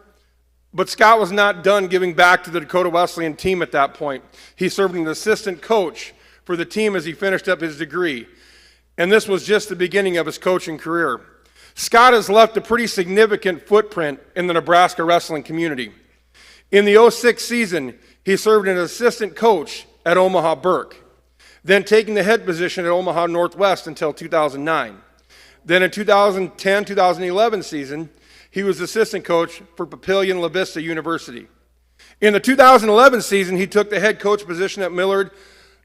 but Scott was not done giving back to the Dakota Wesleyan team at that point. He served as an assistant coach for the team as he finished up his degree. And this was just the beginning of his coaching career. Scott has left a pretty significant footprint in the Nebraska wrestling community. In the 2006 season, he served as an assistant coach at Omaha Burke, then taking the head position at Omaha Northwest until 2009. Then in 2010-2011 season, he was assistant coach for Papillion La Vista University. In the 2011 season, he took the head coach position at Millard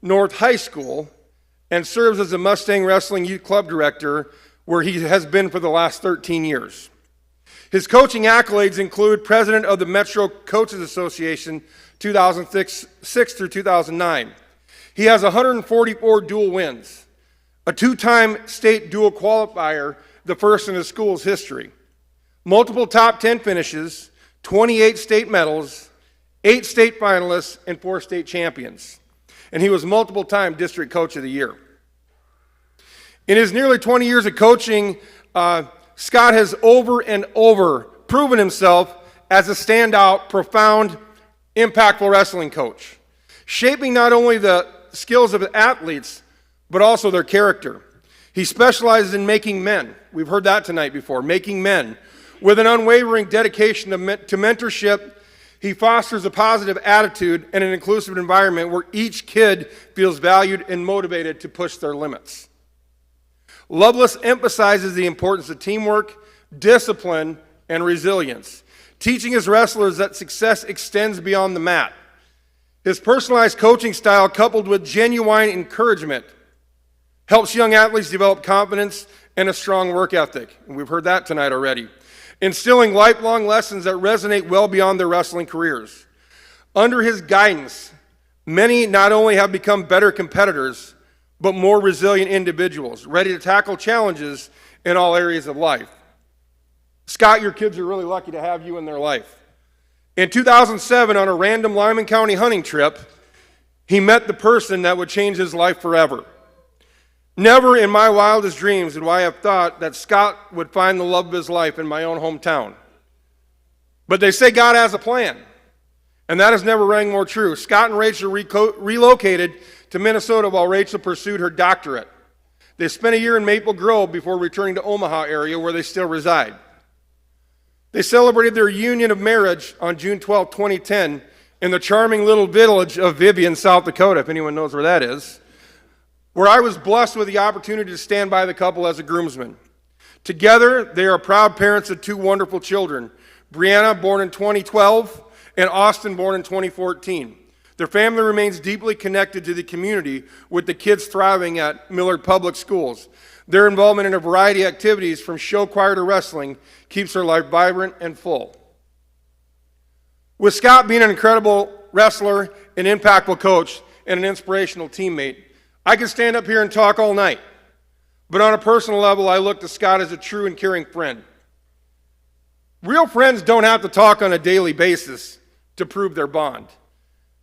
North High School and serves as a Mustang Wrestling Youth Club Director, where he has been for the last 13 years. His coaching accolades include President of the Metro Coaches Association 2006 through 2009. He has 144 dual wins, a 2-time state dual qualifier, the first in his school's history, multiple top 10 finishes, 28 state medals, 8 state finalists, and 4 state champions. And he was multiple-time District Coach of the Year. In his nearly 20 years of coaching, Scott has over and over proven himself as a standout, profound, impactful wrestling coach, shaping not only the skills of the athletes, but also their character. He specializes in making men. We've heard that tonight before, making men. With an unwavering dedication to mentorship, he fosters a positive attitude and an inclusive environment where each kid feels valued and motivated to push their limits. Lovelace emphasizes the importance of teamwork, discipline, and resilience, teaching his wrestlers that success extends beyond the mat. His personalized coaching style, coupled with genuine encouragement, helps young athletes develop confidence and a strong work ethic. And we've heard that tonight already. Instilling lifelong lessons that resonate well beyond their wrestling careers. Under his guidance, many not only have become better competitors, but more resilient individuals, ready to tackle challenges in all areas of life. Scott, your kids are really lucky to have you in their life. In 2007, on a random Lyman County hunting trip, he met the person that would change his life forever. Never in my wildest dreams did I have thought that Scott would find the love of his life in my own hometown. But they say God has a plan, and that has never rang more true. Scott and Rachel relocated to Minnesota while Rachel pursued her doctorate. They spent a year in Maple Grove before returning to Omaha area where they still reside. They celebrated their union of marriage on June 12, 2010 in the charming little village of Vivian, South Dakota, if anyone knows where that is, where I was blessed with the opportunity to stand by the couple as a groomsman. Together, they are proud parents of 2 wonderful children, Brianna, born in 2012, and Austin, born in 2014. Their family remains deeply connected to the community, with the kids thriving at Millard Public Schools. Their involvement in a variety of activities, from show choir to wrestling, keeps their life vibrant and full. With Scott being an incredible wrestler, an impactful coach, and an inspirational teammate, I could stand up here and talk all night. But on a personal level, I look to Scott as a true and caring friend. Real friends don't have to talk on a daily basis to prove their bond.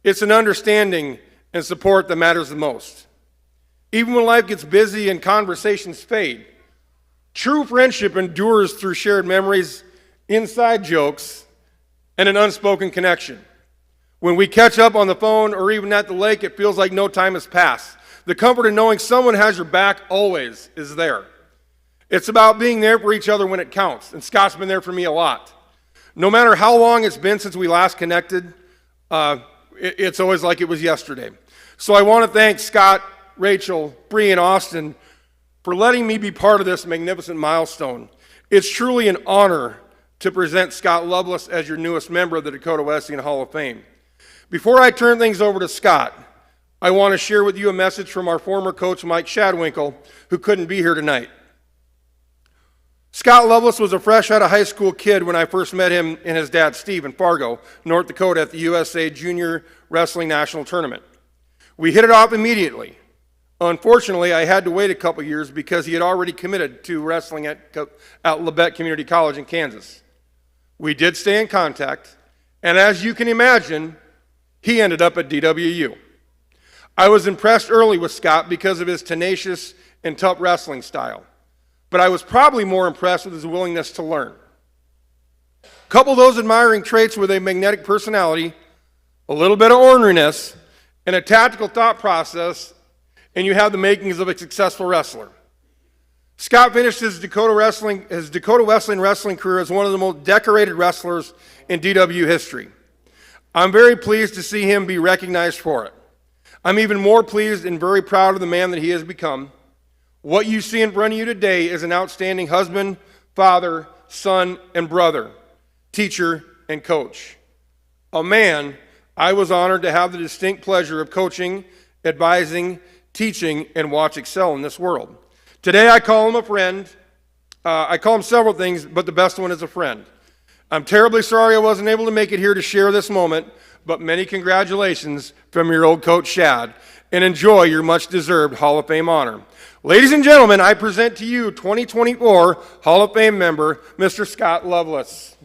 It's an understanding and support that matters the most. Even when life gets busy and conversations fade, true friendship endures through shared memories, inside jokes, and an unspoken connection. When we catch up on the phone or even at the lake, it feels like no time has passed. The comfort of knowing someone has your back always is there. It's about being there for each other when it counts, and Scott's been there for me a lot. No matter how long it's been since we last connected, it's always like it was yesterday. So I want to thank Scott, Rachel, Bree, and Austin for letting me be part of this magnificent milestone. It's truly an honor to present Scott Lovelace as your newest member of the Dakota Wesleyan Hall of Fame. Before I turn things over to Scott, I want to share with you a message from our former coach, Mike Shadwinkle, who couldn't be here tonight. Scott Lovelace was a fresh out of high school kid when I first met him and his dad, Steve, in Fargo, North Dakota, at the USA Junior Wrestling National Tournament. We hit it off immediately. Unfortunately, I had to wait a couple years because he had already committed to wrestling at Labette Community College in Kansas. We did stay in contact, and as you can imagine, he ended up at DWU. I was impressed early with Scott because of his tenacious and tough wrestling style, but I was probably more impressed with his willingness to learn. Couple those admiring traits with a magnetic personality, a little bit of orneriness, and a tactical thought process, and you have the makings of a successful wrestler. Scott finished his Dakota Wesleyan wrestling career as one of the most decorated wrestlers in DWU history. I'm very pleased to see him be recognized for it. I'm even more pleased and very proud of the man that he has become. What you see in front of you today is an outstanding husband, father, son, and brother, teacher, and coach. A man I was honored to have the distinct pleasure of coaching, advising, teaching, and watch excel in this world. Today I call him a friend. I call him several things, but the best one is a friend. I'm terribly sorry I wasn't able to make it here to share this moment, but many congratulations from your old coach, Shad, and enjoy your much-deserved Hall of Fame honor. Ladies and gentlemen, I present to you 2024 Hall of Fame member, Mr. Scott Lovelace.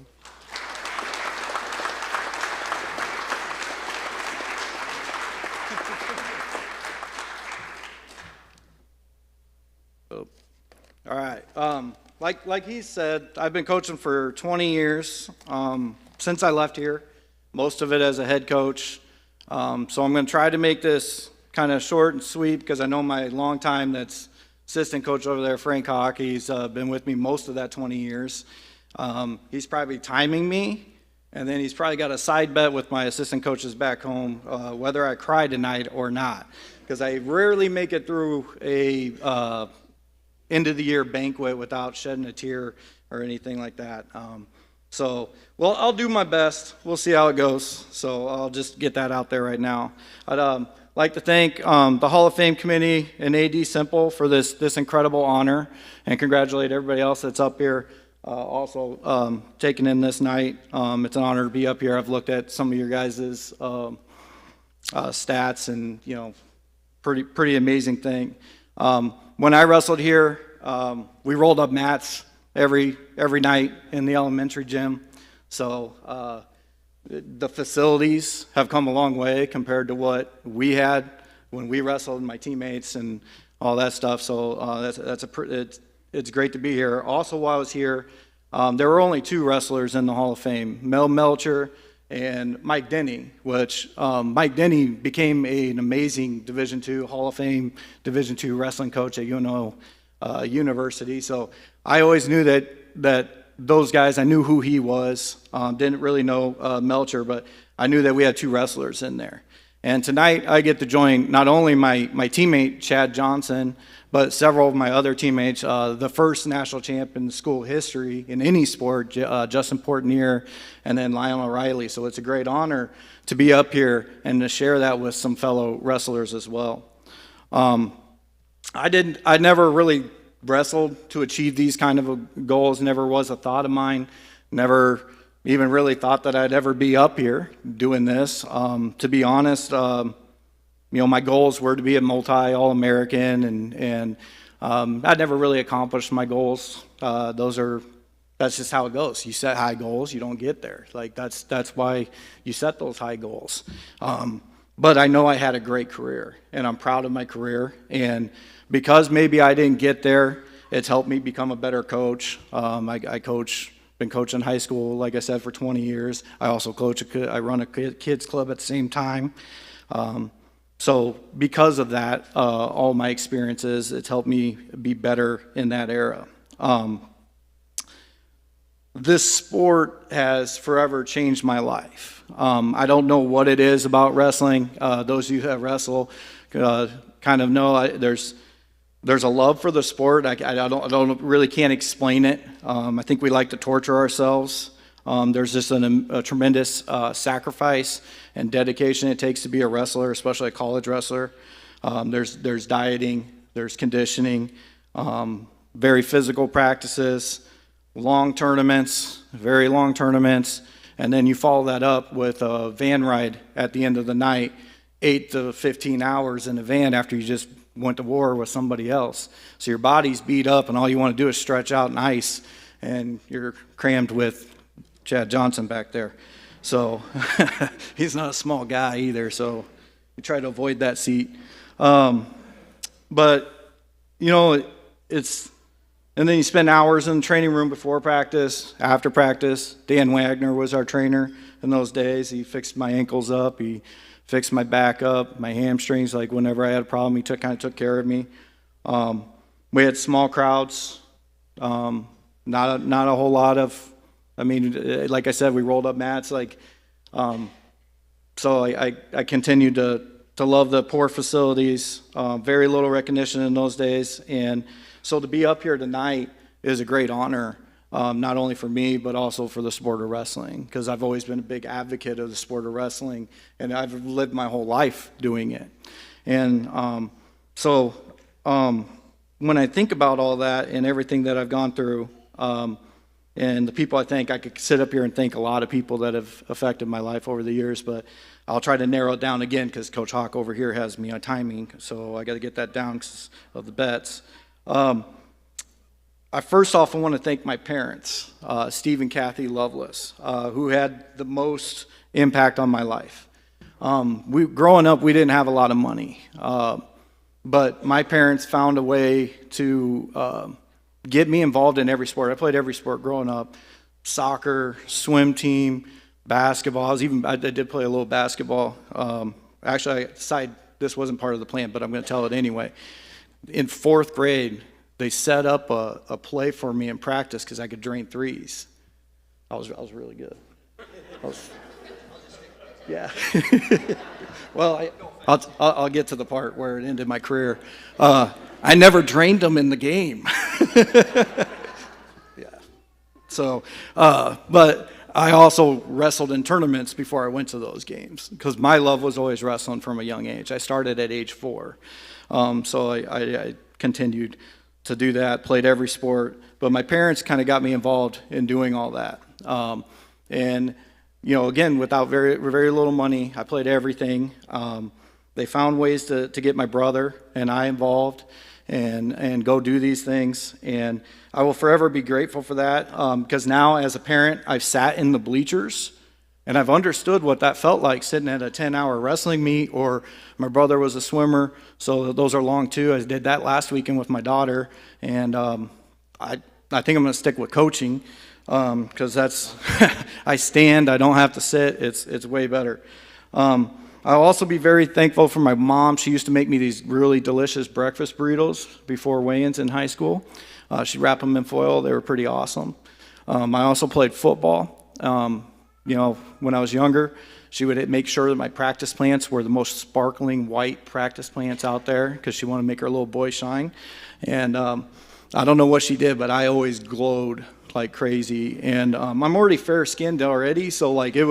All right. Like he said, I've been coaching for 20 years since I left here, most of it as a head coach. So I'm going to try to make this kind of short and sweet because I know my long time that's assistant coach over there, Frank Hawk, he's been with me most of that 20 years. He's probably timing me, and then he's probably got a side bet with my assistant coaches back home, whether I cry tonight or not, because I rarely make it through a end of the year banquet without shedding a tear or anything like that. Well, I'll do my best. We'll see how it goes. So I'll just get that out there right now. I'd like to thank the Hall of Fame committee and AD Simple for this incredible honor, and congratulate everybody else that's up here also taking in this night. It's an honor to be up here. I've looked at some of your guys' stats, and pretty amazing thing. When I wrestled here, we rolled up mats every night in the elementary gym. So the facilities have come a long way compared to what we had when we wrestled, my teammates and all that stuff. So it's great to be here. Also, while I was here, there were only 2 wrestlers in the Hall of Fame, Mel Melcher and Mike Denny, which Mike Denny became an amazing Division II Hall of Fame Division II wrestling coach at UNO University. So I always knew that those guys, I knew who he was. Didn't really know Melcher, but I knew that we had 2 wrestlers in there. And tonight I get to join not only my teammate Chad Johnson, but several of my other teammates. The first national champ in school history in any sport, Justin Portnier, and then Lionel Riley. So it's a great honor to be up here and to share that with some fellow wrestlers as well. I never really wrestled to achieve these kind of goals. Never was a thought of mine. Never even really thought that I'd ever be up here doing this. To be honest, my goals were to be a multi-All-American, and I'd never really accomplished my goals. That's just how it goes. You set high goals, you don't get there. Like that's why you set those high goals. But I know I had a great career, and I'm proud of my career. And because maybe I didn't get there, it's helped me become a better coach. Been coaching high school, like I said, for 20 years. I also I run a kids club at the same time. So because of that, all my experiences, it's helped me be better in that era. This sport has forever changed my life. I don't know what it is about wrestling. Those of you that wrestle kind of know there's a love for the sport. I don't really can't explain it. I think we like to torture ourselves. There's just a tremendous sacrifice and dedication it takes to be a wrestler, especially a college wrestler. There's dieting, there's conditioning, very physical practices, long tournaments, very long tournaments, and then you follow that up with a van ride at the end of the night, 8 to 15 hours in a van after you just went to war with somebody else. So your body's beat up, and all you want to do is stretch out and ice, and you're crammed with Chad Johnson back there. So he's not a small guy either, so you try to avoid that seat. But, and then you spend hours in the training room before practice, after practice. Dan Wagner was our trainer in those days. He fixed my ankles up. He fixed my back up, my hamstrings. Like whenever I had a problem, he kind of took care of me. We had small crowds, not a whole lot of. Like I said, we rolled up mats. So I continued to love the poor facilities. Very little recognition in those days, and so to be up here tonight is a great honor, not only for me, but also for the sport of wrestling, because I've always been a big advocate of the sport of wrestling, and I've lived my whole life doing it. And when I think about all that and everything that I've gone through, and the people I could sit up here and thank a lot of people that have affected my life over the years, but I'll try to narrow it down again because Coach Hawk over here has me on timing, so I got to get that down because of the bets. First off, I want to thank my parents, Steve and Kathy Loveless, who had the most impact on my life. Growing up, we didn't have a lot of money, but my parents found a way to get me involved in every sport. I played every sport growing up: soccer, swim team, basketball. I did play a little basketball. Actually, I decided this wasn't part of the plan, but I'm going to tell it anyway. In 4th grade, they set up a play for me in practice because I could drain threes. I was really good. Yeah. Well, I'll get to the part where it ended my career. I never drained them in the game. Yeah. So, but I also wrestled in tournaments before I went to those games because my love was always wrestling from a young age. I started at age 4. So I continued to do that, played every sport. But my parents kind of got me involved in doing all that. And, you know, again, without very little money, I played everything. They found ways to get my brother and I involved and go do these things. And I will forever be grateful for that because now as a parent, I've sat in the bleachers and I've understood what that felt like sitting at a 10-hour wrestling meet, or my brother was a swimmer, so those are long too. I did that last weekend with my daughter, and I think I'm going to stick with coaching because that's I stand, I don't have to sit. It's way better. I'll also be very thankful for my mom. She used to make me these really delicious breakfast burritos before weigh-ins in high school. She'd wrap them in foil. They were pretty awesome. I also played football. You know, when I was younger, she would make sure that my practice pants were the most sparkling white practice pants out there because she wanted to make her little boy shine. And I don't know what she did, but I always glowed like crazy. And I'm already fair-skinned already, so it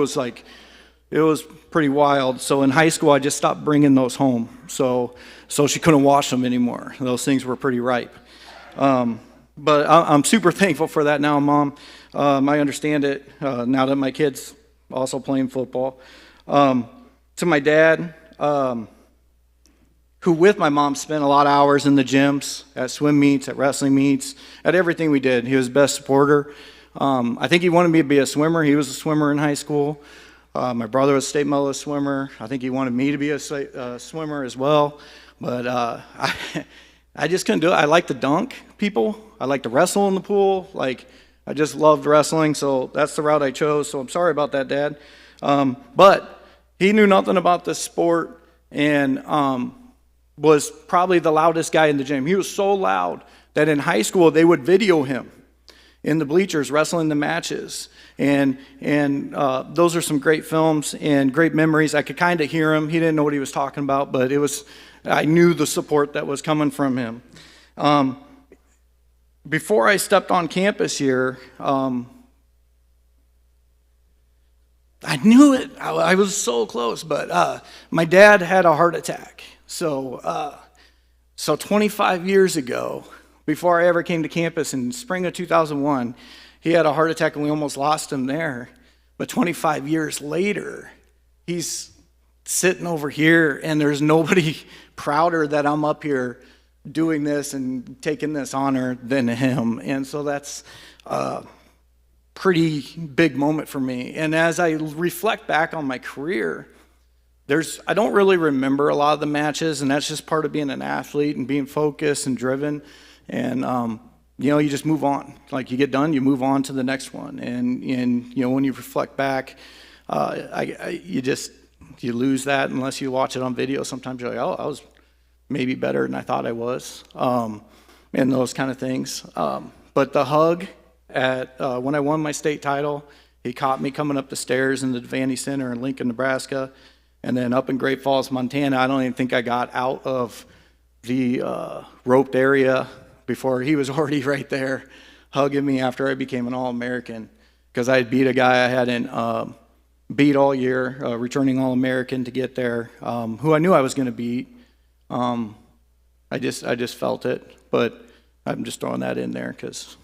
was pretty wild. So in high school, I just stopped bringing those home, so she couldn't wash them anymore. Those things were pretty ripe. But I'm super thankful for that now, Mom. I understand it now that my kid's also playing football. To my dad, who with my mom spent a lot of hours in the gyms, at swim meets, at wrestling meets, at everything we did. He was the best supporter. I think he wanted me to be a swimmer. He was a swimmer in high school. My brother was a state medalist swimmer. I think he wanted me to be a swimmer as well. But I just couldn't do it. I like to dunk people. I like to wrestle in the pool. I just loved wrestling, so that's the route I chose. So I'm sorry about that, Dad. But he knew nothing about this sport and was probably the loudest guy in the gym. He was so loud that in high school they would video him in the bleachers wrestling the matches. And those are some great films and great memories. I could kind of hear him. He didn't know what he was talking about, but I knew the support that was coming from him. Before I stepped on campus here, I knew it. I was so close, but my dad had a heart attack. So 25 years ago, before I ever came to campus in spring of 2001, he had a heart attack and we almost lost him there. But 25 years later, he's sitting over here and there's nobody prouder that I'm up here doing this and taking this honor than him. And so that's a pretty big moment for me. And as I reflect back on my career, I don't really remember a lot of the matches, and that's just part of being an athlete and being focused and driven. And you just move on. You get done, you move on to the next one. And when you reflect back, you lose that unless you watch it on video. Sometimes you're like, oh, I was maybe better than I thought I was, and those kind of things. But the hug when I won my state title, he caught me coming up the stairs in the Devaney Center in Lincoln, Nebraska, and then up in Great Falls, Montana. I don't even think I got out of the roped area before he was already right there hugging me after I became an All-American, because I had beat a guy I hadn't beat all year, returning All-American to get there, who I knew I was going to beat. I just felt it, but I'm just throwing that in there because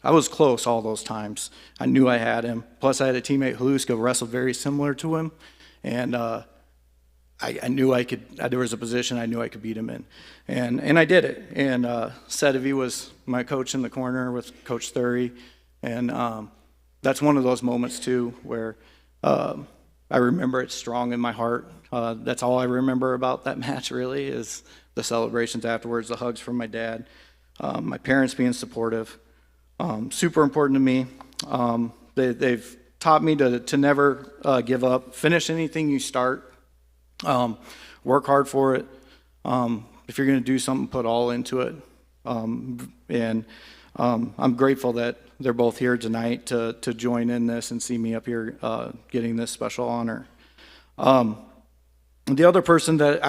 I was close all those times. I knew I had him. Plus, I had a teammate, Haluska, wrestled very similar to him, and I knew I could. There was a position I knew I could beat him in, and I did it. And Sedevi was my coach in the corner with Coach Thury, and that's one of those moments too where I remember it strong in my heart. That's all I remember about that match, really, is the celebrations afterwards, the hugs from my dad. my parents being supportive, super important to me. They've taught me to never give up, finish anything you start, work hard for it. If you're going to do something, put all into it. And I'm grateful that they're both here tonight to join in this and see me up here getting this special honor. The other person that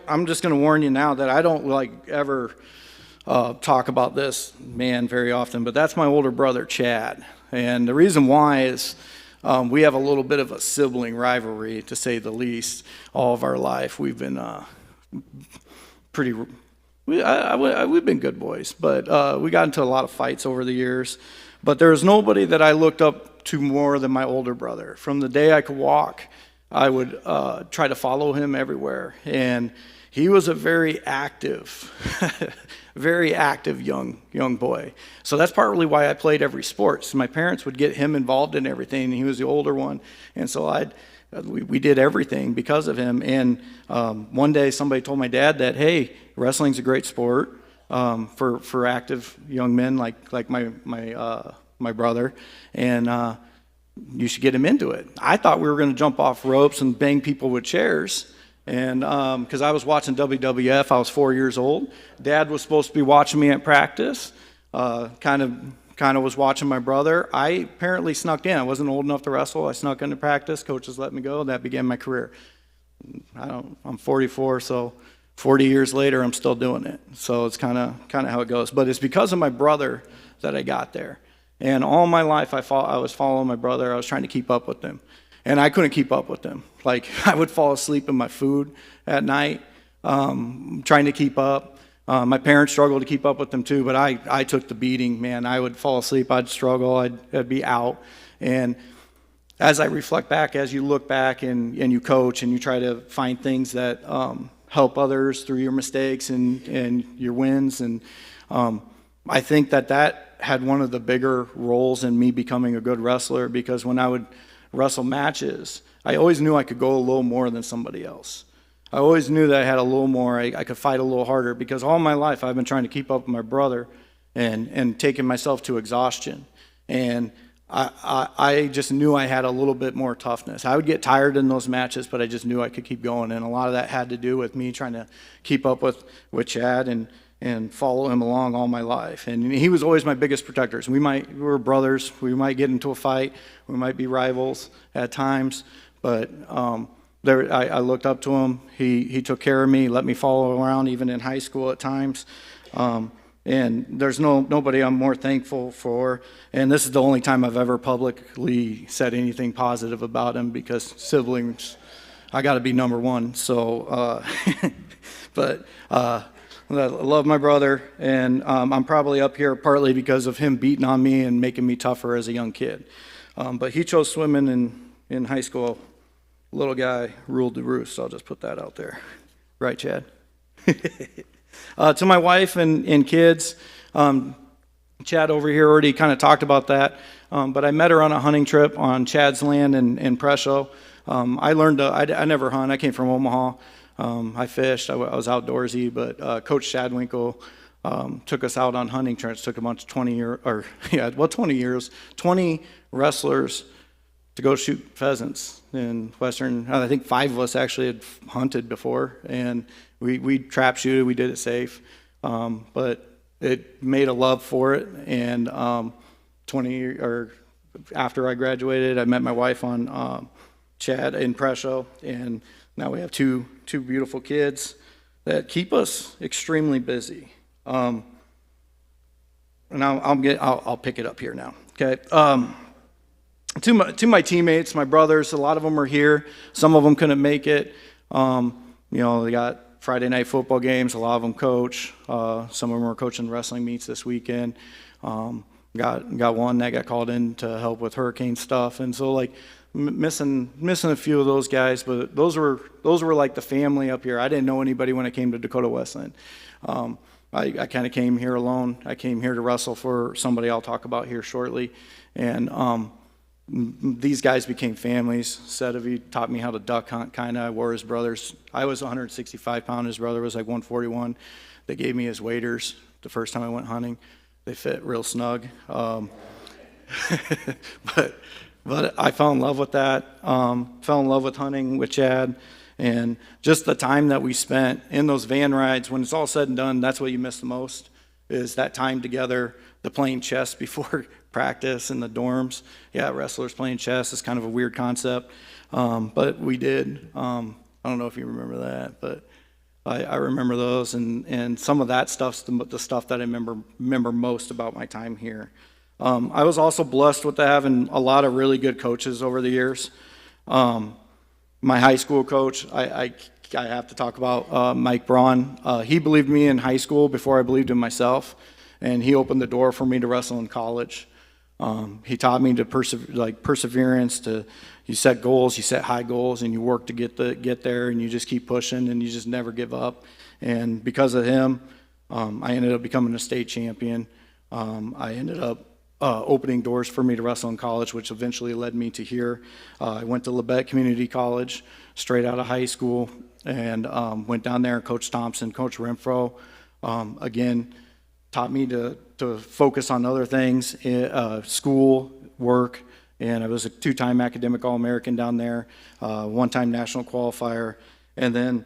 I'm just going to warn you now that I don't like ever talk about this man very often, but that's my older brother, Chad. And the reason why is we have a little bit of a sibling rivalry, to say the least, all of our life. We've been we've been good boys, but we got into a lot of fights over the years. But there's nobody that I looked up to more than my older brother. From the day I could walk, I would try to follow him everywhere. And he was a very active, very active young boy. So that's partly why I played every sport. So my parents would get him involved in everything, and he was the older one. And so we did everything because of him. And one day somebody told my dad that, hey, wrestling's a great sport for active young men like my brother, and you should get him into it. I thought we were going to jump off ropes and bang people with chairs, and because I was watching WWF, I was 4 years old. Dad was supposed to be watching me at practice. Kind of was watching my brother. I apparently snuck in. I wasn't old enough to wrestle. I snuck into practice. Coaches let me go. That began my career. I'm 44, so 40 years later, I'm still doing it. So it's kind of how it goes. But it's because of my brother that I got there. And all my life, I was following my brother. I was trying to keep up with him. And I couldn't keep up with him. Like, I would fall asleep in my food at night, trying to keep up. My parents struggled to keep up with them too, but I took the beating, man. I would fall asleep, I'd struggle, I'd be out. And as I reflect back, as you look back and you coach and you try to find things that help others through your mistakes and your wins, and I think that had one of the bigger roles in me becoming a good wrestler, because when I would wrestle matches, I always knew I could go a little more than somebody else. I always knew that I had a little more, I could fight a little harder, because all my life I've been trying to keep up with my brother and taking myself to exhaustion. And I just knew I had a little bit more toughness. I would get tired in those matches, but I just knew I could keep going. And a lot of that had to do with me trying to keep up with Chad and follow him along all my life. And he was always my biggest protector. So we were brothers. We might get into a fight. We might be rivals at times. But I looked up to him. He took care of me, let me follow around even in high school at times. And there's nobody I'm more thankful for. And this is the only time I've ever publicly said anything positive about him, because siblings, I got to be number one. So, but I love my brother, and I'm probably up here partly because of him beating on me and making me tougher as a young kid. But he chose swimming in high school. Little guy ruled the roost, so I'll just put that out there. Right, Chad? To my wife and kids, Chad over here already kind of talked about that, but I met her on a hunting trip on Chad's land in Presho. I learned I never hunt. I came from Omaha. I fished. I was outdoorsy, but Coach Shadwinkle took us out on hunting trips. Took a bunch of 20 wrestlers to go shoot pheasants in Western. I think 5 of us actually had hunted before, and we trap shooted. We did it safe, but it made a love for it. And after I graduated, I met my wife on Chad in Presho, and now we have two beautiful kids that keep us extremely busy. And I'll pick it up here now. Okay. To my teammates, my brothers, a lot of them are here. Some of them couldn't make it. They got Friday night football games. A lot of them coach. Some of them are coaching wrestling meets this weekend. Got one that got called in to help with hurricane stuff, and so like missing a few of those guys. But those were like the family up here. I didn't know anybody when I came to Dakota Wesleyan. I kind of came here alone. I came here to wrestle for somebody I'll talk about here shortly, and these guys became families. Sedavi taught me how to duck hunt, kind of. I wore his brother's. I was 165 pounds. His brother was like 141. They gave me his waders the first time I went hunting. They fit real snug. But I fell in love with that. Fell in love with hunting with Chad. And just the time that we spent in those van rides, when it's all said and done, that's what you miss the most, is that time together, the playing chess before practice in the dorms. Yeah, wrestlers playing chess is kind of a weird concept, but we did. I don't know if you remember that, but I remember those, and some of that stuff's the stuff that I remember most about my time here. I was also blessed with having a lot of really good coaches over the years. My high school coach, I have to talk about Mike Braun. He believed me in high school before I believed in myself, and he opened the door for me to wrestle in college. He taught me to perseverance. You set goals, you set high goals, and you work to get there, and you just keep pushing, and you just never give up. And because of him, I ended up becoming a state champion. I ended up opening doors for me to wrestle in college, which eventually led me to here. I went to Labette Community College straight out of high school, and went down there. Coach Thompson, Coach Renfro, again, taught me to focus on other things, school, work, and I was a 2-time academic All-American down there, 1-time national qualifier, and then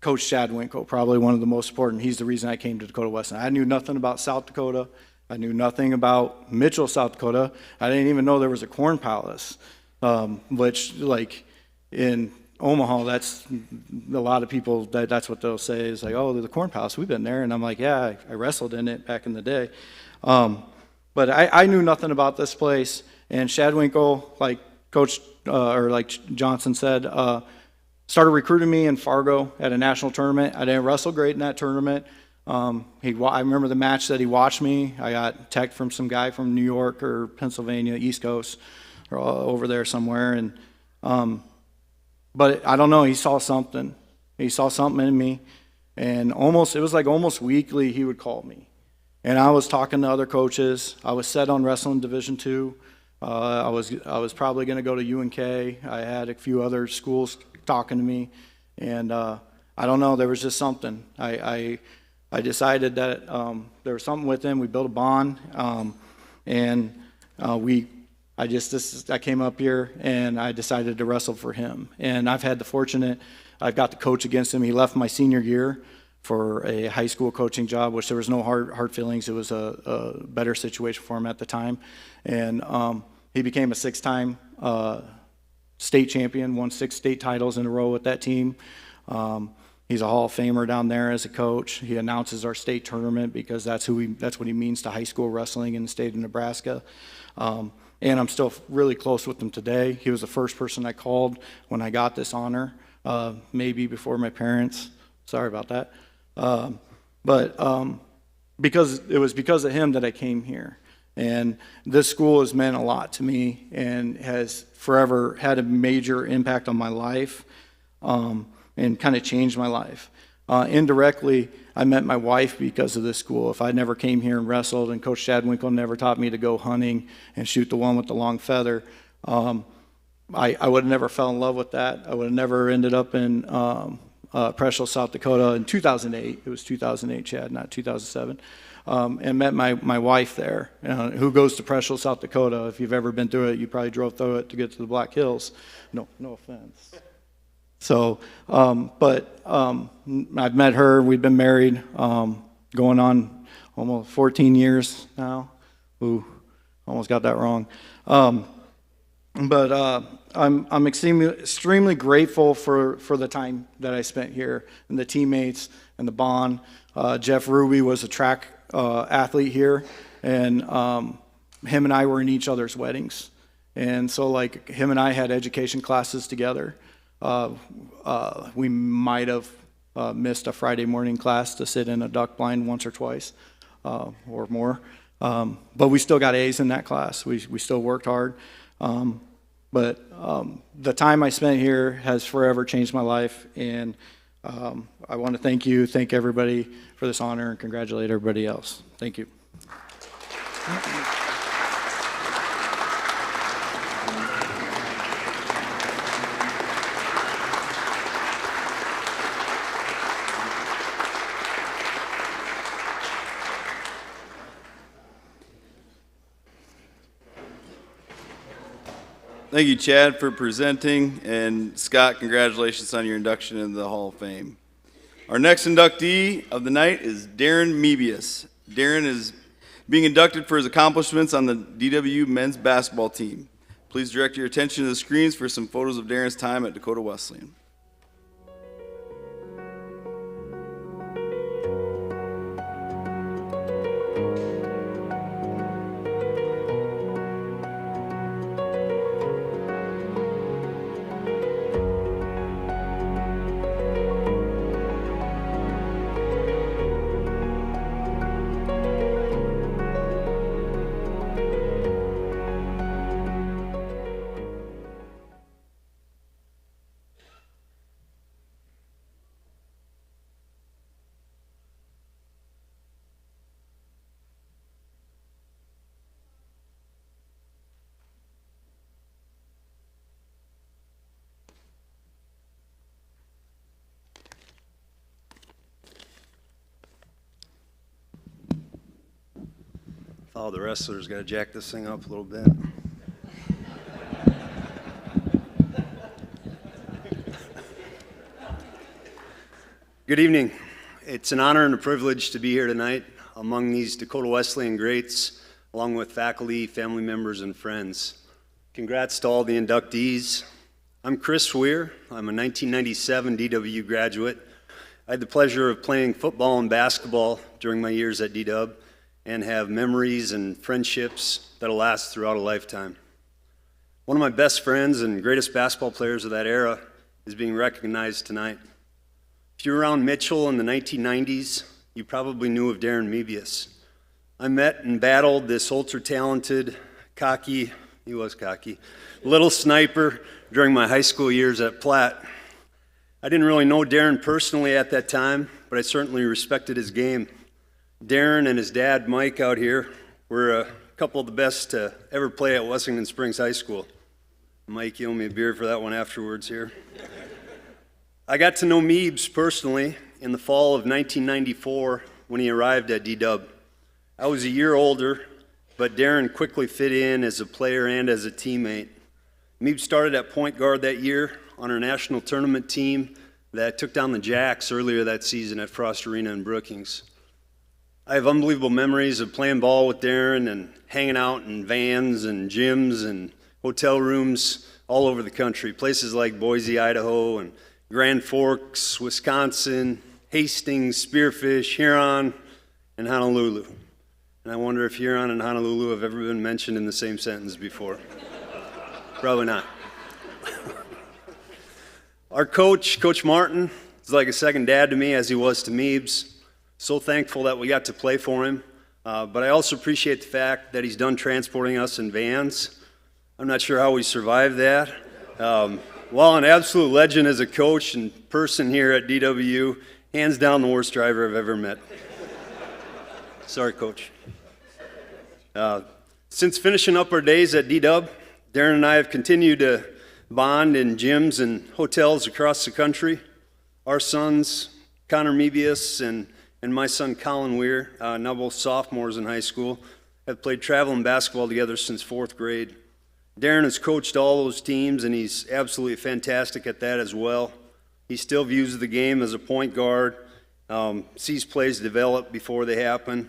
Coach Chad Winkle, probably one of the most important. He's the reason I came to Dakota Wesleyan. I knew nothing about South Dakota. I knew nothing about Mitchell, South Dakota. I didn't even know there was a corn palace, which, like, in Omaha, that's a lot of people, that's what they'll say is like, oh, the corn palace, we've been there. And I'm like, yeah, I wrestled in it back in the day. But I knew nothing about this place. And Shadwinkle, like like Johnson said, started recruiting me in Fargo at a national tournament. I didn't wrestle great in that tournament. I remember the match that he watched me. I got text from some guy from New York or Pennsylvania, East Coast, or over there somewhere. And but I don't know, he saw something. He saw something in me. And it was like almost weekly he would call me. And I was talking to other coaches. I was set on wrestling Division II. I was probably going to go to UNK. I had a few other schools talking to me. And I don't know, there was just something. I decided that there was something with him. We built a bond. I came up here and I decided to wrestle for him. And I've got to coach against him. He left my senior year for a high school coaching job, which there was no hard feelings. It was a better situation for him at the time. And he became a 6-time state champion, won 6 state titles in a row with that team. He's a Hall of Famer down there as a coach. He announces our state tournament because that's what he means to high school wrestling in the state of Nebraska. And I'm still really close with him today. He was the first person I called when I got this honor, maybe before my parents. Sorry about that. Because it was because of him that I came here. And this school has meant a lot to me and has forever had a major impact on my life, and kind of changed my life. Indirectly, I met my wife because of this school. If I never came here and wrestled, and Coach Shadwinkle never taught me to go hunting and shoot the one with the long feather, I would have never fell in love with that. I would have never ended up in Presho, South Dakota in 2008. It was 2008, Chad, not 2007. And met my wife there, who goes to Presho, South Dakota. If you've ever been through it, you probably drove through it to get to the Black Hills. No offense. So, I've met her. We've been married, going on almost 14 years now. Ooh, almost got that wrong. I'm extremely grateful for the time that I spent here and the teammates and the bond. Jeff Ruby was a track athlete here, and him and I were in each other's weddings. And so, like, him and I had education classes together. We might have missed a Friday morning class to sit in a duck blind once or twice, or more. But we still got A's in that class. We still worked hard. But the time I spent here has forever changed my life, and I want to thank everybody for this honor and congratulate everybody else. Thank you. Thank you, Chad, for presenting, and Scott, congratulations on your induction into the Hall of Fame. Our next inductee of the night is Darren Mebius. Darren is being inducted for his accomplishments on the DWU men's basketball team. Please direct your attention to the screens for some photos of Darren's time at Dakota Wesleyan. Oh, the wrestler's got to jack this thing up a little bit. Good evening. It's an honor and a privilege to be here tonight among these Dakota Wesleyan greats, along with faculty, family members, and friends. Congrats to all the inductees. I'm Chris Weir. I'm a 1997 DWU graduate. I had the pleasure of playing football and basketball during my years at DW, and have memories and friendships that'll last throughout a lifetime. One of my best friends and greatest basketball players of that era is being recognized tonight. If you were around Mitchell in the 1990s, you probably knew of Darren Mebius. I met and battled this ultra-talented, cocky, he was cocky, little sniper during my high school years at Platt. I didn't really know Darren personally at that time, but I certainly respected his game. Darren and his dad, Mike, out here, were a couple of the best to ever play at Wesleyan Springs High School. Mike, you owe me a beer for that one afterwards here. I got to know Meebs personally in the fall of 1994 when he arrived at DW. I was a year older, but Darren quickly fit in as a player and as a teammate. Meebs started at point guard that year on our national tournament team that took down the Jacks earlier that season at Frost Arena in Brookings. I have unbelievable memories of playing ball with Darren and hanging out in vans and gyms and hotel rooms all over the country, places like Boise, Idaho, and Grand Forks, Wisconsin, Hastings, Spearfish, Huron, and Honolulu. And I wonder if Huron and Honolulu have ever been mentioned in the same sentence before. Probably not. Our coach, Coach Martin, is like a second dad to me, as he was to Meebs. So thankful that we got to play for him, but I also appreciate the fact that he's done transporting us in vans. I'm not sure how we survived that. While an absolute legend as a coach and person here at DWU, hands down the worst driver I've ever met. Sorry, Coach. Since finishing up our days at DW, Darren and I have continued to bond in gyms and hotels across the country. Our sons, Connor Mebius and my son Colin Weir, now both sophomores in high school, have played travel and basketball together since 4th grade. Darren has coached all those teams, and he's absolutely fantastic at that as well. He still views the game as a point guard, sees plays develop before they happen.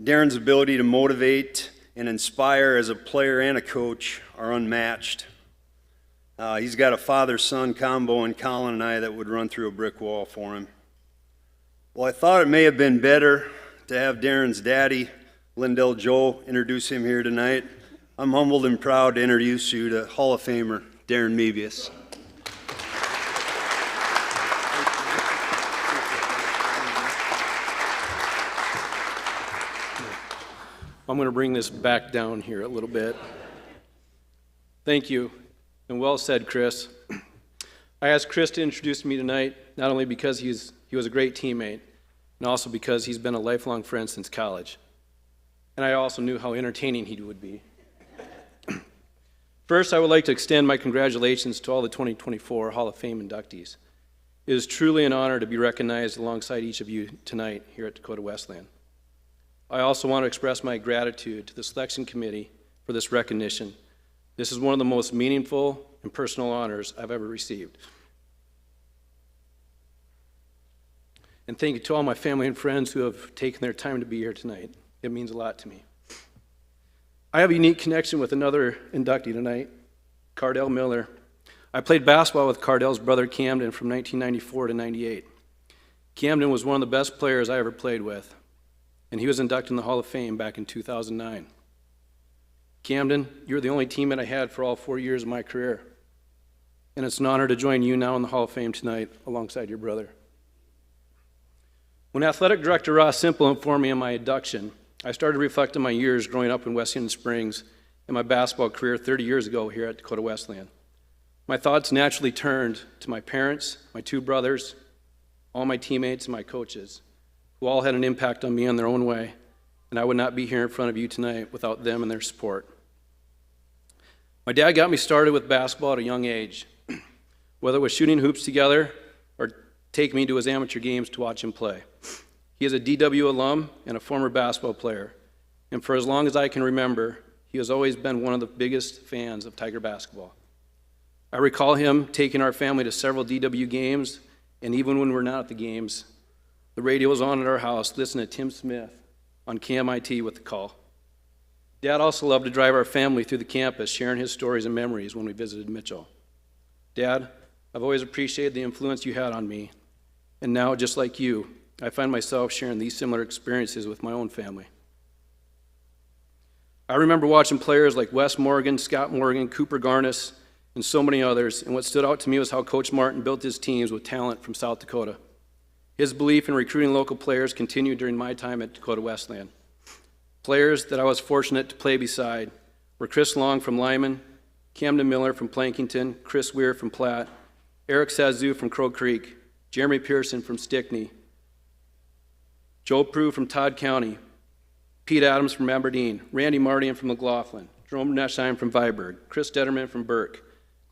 Darren's ability to motivate and inspire as a player and a coach are unmatched. He's got a father-son combo in Colin and I that would run through a brick wall for him. Well, I thought it may have been better to have Darren's daddy, Lindell Joe, introduce him here tonight. I'm humbled and proud to introduce you to Hall of Famer Darren Mebius. I'm going to bring this back down here a little bit. Thank you, and well said, Chris. I asked Chris to introduce me tonight, not only because he was a great teammate, and also because he's been a lifelong friend since college. And I also knew how entertaining he would be. First, I would like to extend my congratulations to all the 2024 Hall of Fame inductees. It is truly an honor to be recognized alongside each of you tonight here at Dakota Wesleyan. I also want to express my gratitude to the selection committee for this recognition, This is one of the most meaningful and personal honors I've ever received. And thank you to all my family and friends who have taken their time to be here tonight. It means a lot to me. I have a unique connection with another inductee tonight, Cardell Miller. I played basketball with Cardell's brother Camden from 1994 to 98. Camden was one of the best players I ever played with, and he was inducted in the Hall of Fame back in 2009. Camden, you're the only teammate I had for all 4 years of my career, and it's an honor to join you now in the Hall of Fame tonight alongside your brother. When Athletic Director Ross Simple informed me of my induction, I started to reflect on my years growing up in Wesleyan Springs and my basketball career 30 years ago here at Dakota Wesleyan. My thoughts naturally turned to my parents, my two brothers, all my teammates, and my coaches, who all had an impact on me in their own way, and I would not be here in front of you tonight without them and their support. My dad got me started with basketball at a young age, whether it was shooting hoops together or take me to his amateur games to watch him play. He is a DWU alum and a former basketball player, and for as long as I can remember, he has always been one of the biggest fans of Tiger basketball. I recall him taking our family to several DWU games, and even when we're not at the games, the radio was on at our house listening to Tim Smith on KMIT with the call. Dad also loved to drive our family through the campus, sharing his stories and memories when we visited Mitchell. Dad, I've always appreciated the influence you had on me, and now, just like you, I find myself sharing these similar experiences with my own family. I remember watching players like Wes Morgan, Scott Morgan, Cooper Garnis, and so many others, and what stood out to me was how Coach Martin built his teams with talent from South Dakota. His belief in recruiting local players continued during my time at Dakota Wesleyan. Players that I was fortunate to play beside were Chris Long from Lyman, Camden Miller from Plankington, Chris Weir from Platte, Eric Sazoo from Crow Creek, Jeremy Pearson from Stickney, Joe Prue from Todd County, Pete Adams from Aberdeen, Randy Mardian from McLaughlin, Jerome Neschheim from Viborg, Chris Detterman from Burke,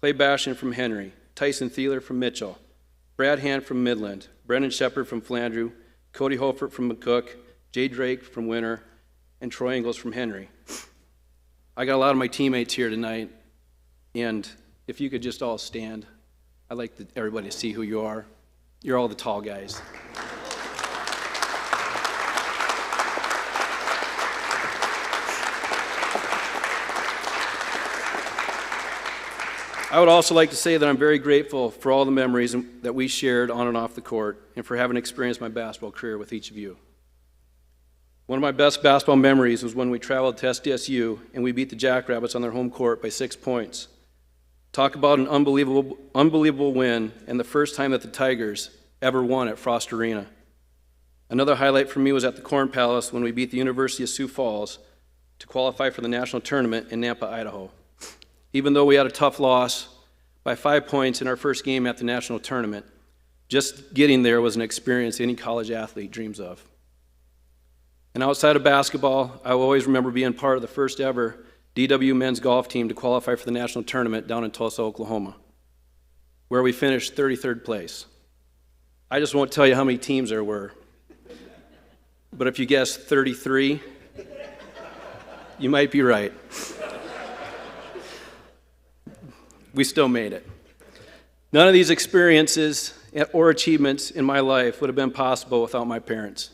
Clay Bastion from Henry, Tyson Thieler from Mitchell, Brad Hand from Midland, Brendan Shepard from Flandreau, Cody Holford from McCook, Jay Drake from Winter, and Troy Ingles from Henry. I got a lot of my teammates here tonight, and if you could just all stand, I'd like everybody to see who you are. You're all the tall guys. I would also like to say that I'm very grateful for all the memories that we shared on and off the court and for having experienced my basketball career with each of you. One of my best basketball memories was when we traveled to SDSU and we beat the Jackrabbits on their home court by 6 points. Talk about an unbelievable win and the first time that the Tigers ever won at Frost Arena. Another highlight for me was at the Corn Palace when we beat the University of Sioux Falls to qualify for the national tournament in Nampa, Idaho. Even though we had a tough loss by 5 points in our first game at the national tournament, just getting there was an experience any college athlete dreams of. And outside of basketball, I will always remember being part of the first ever DWU men's golf team to qualify for the national tournament down in Tulsa, Oklahoma, where we finished 33rd place. I just won't tell you how many teams there were, but if you guess 33, you might be right. We still made it. None of these experiences or achievements in my life would have been possible without my parents.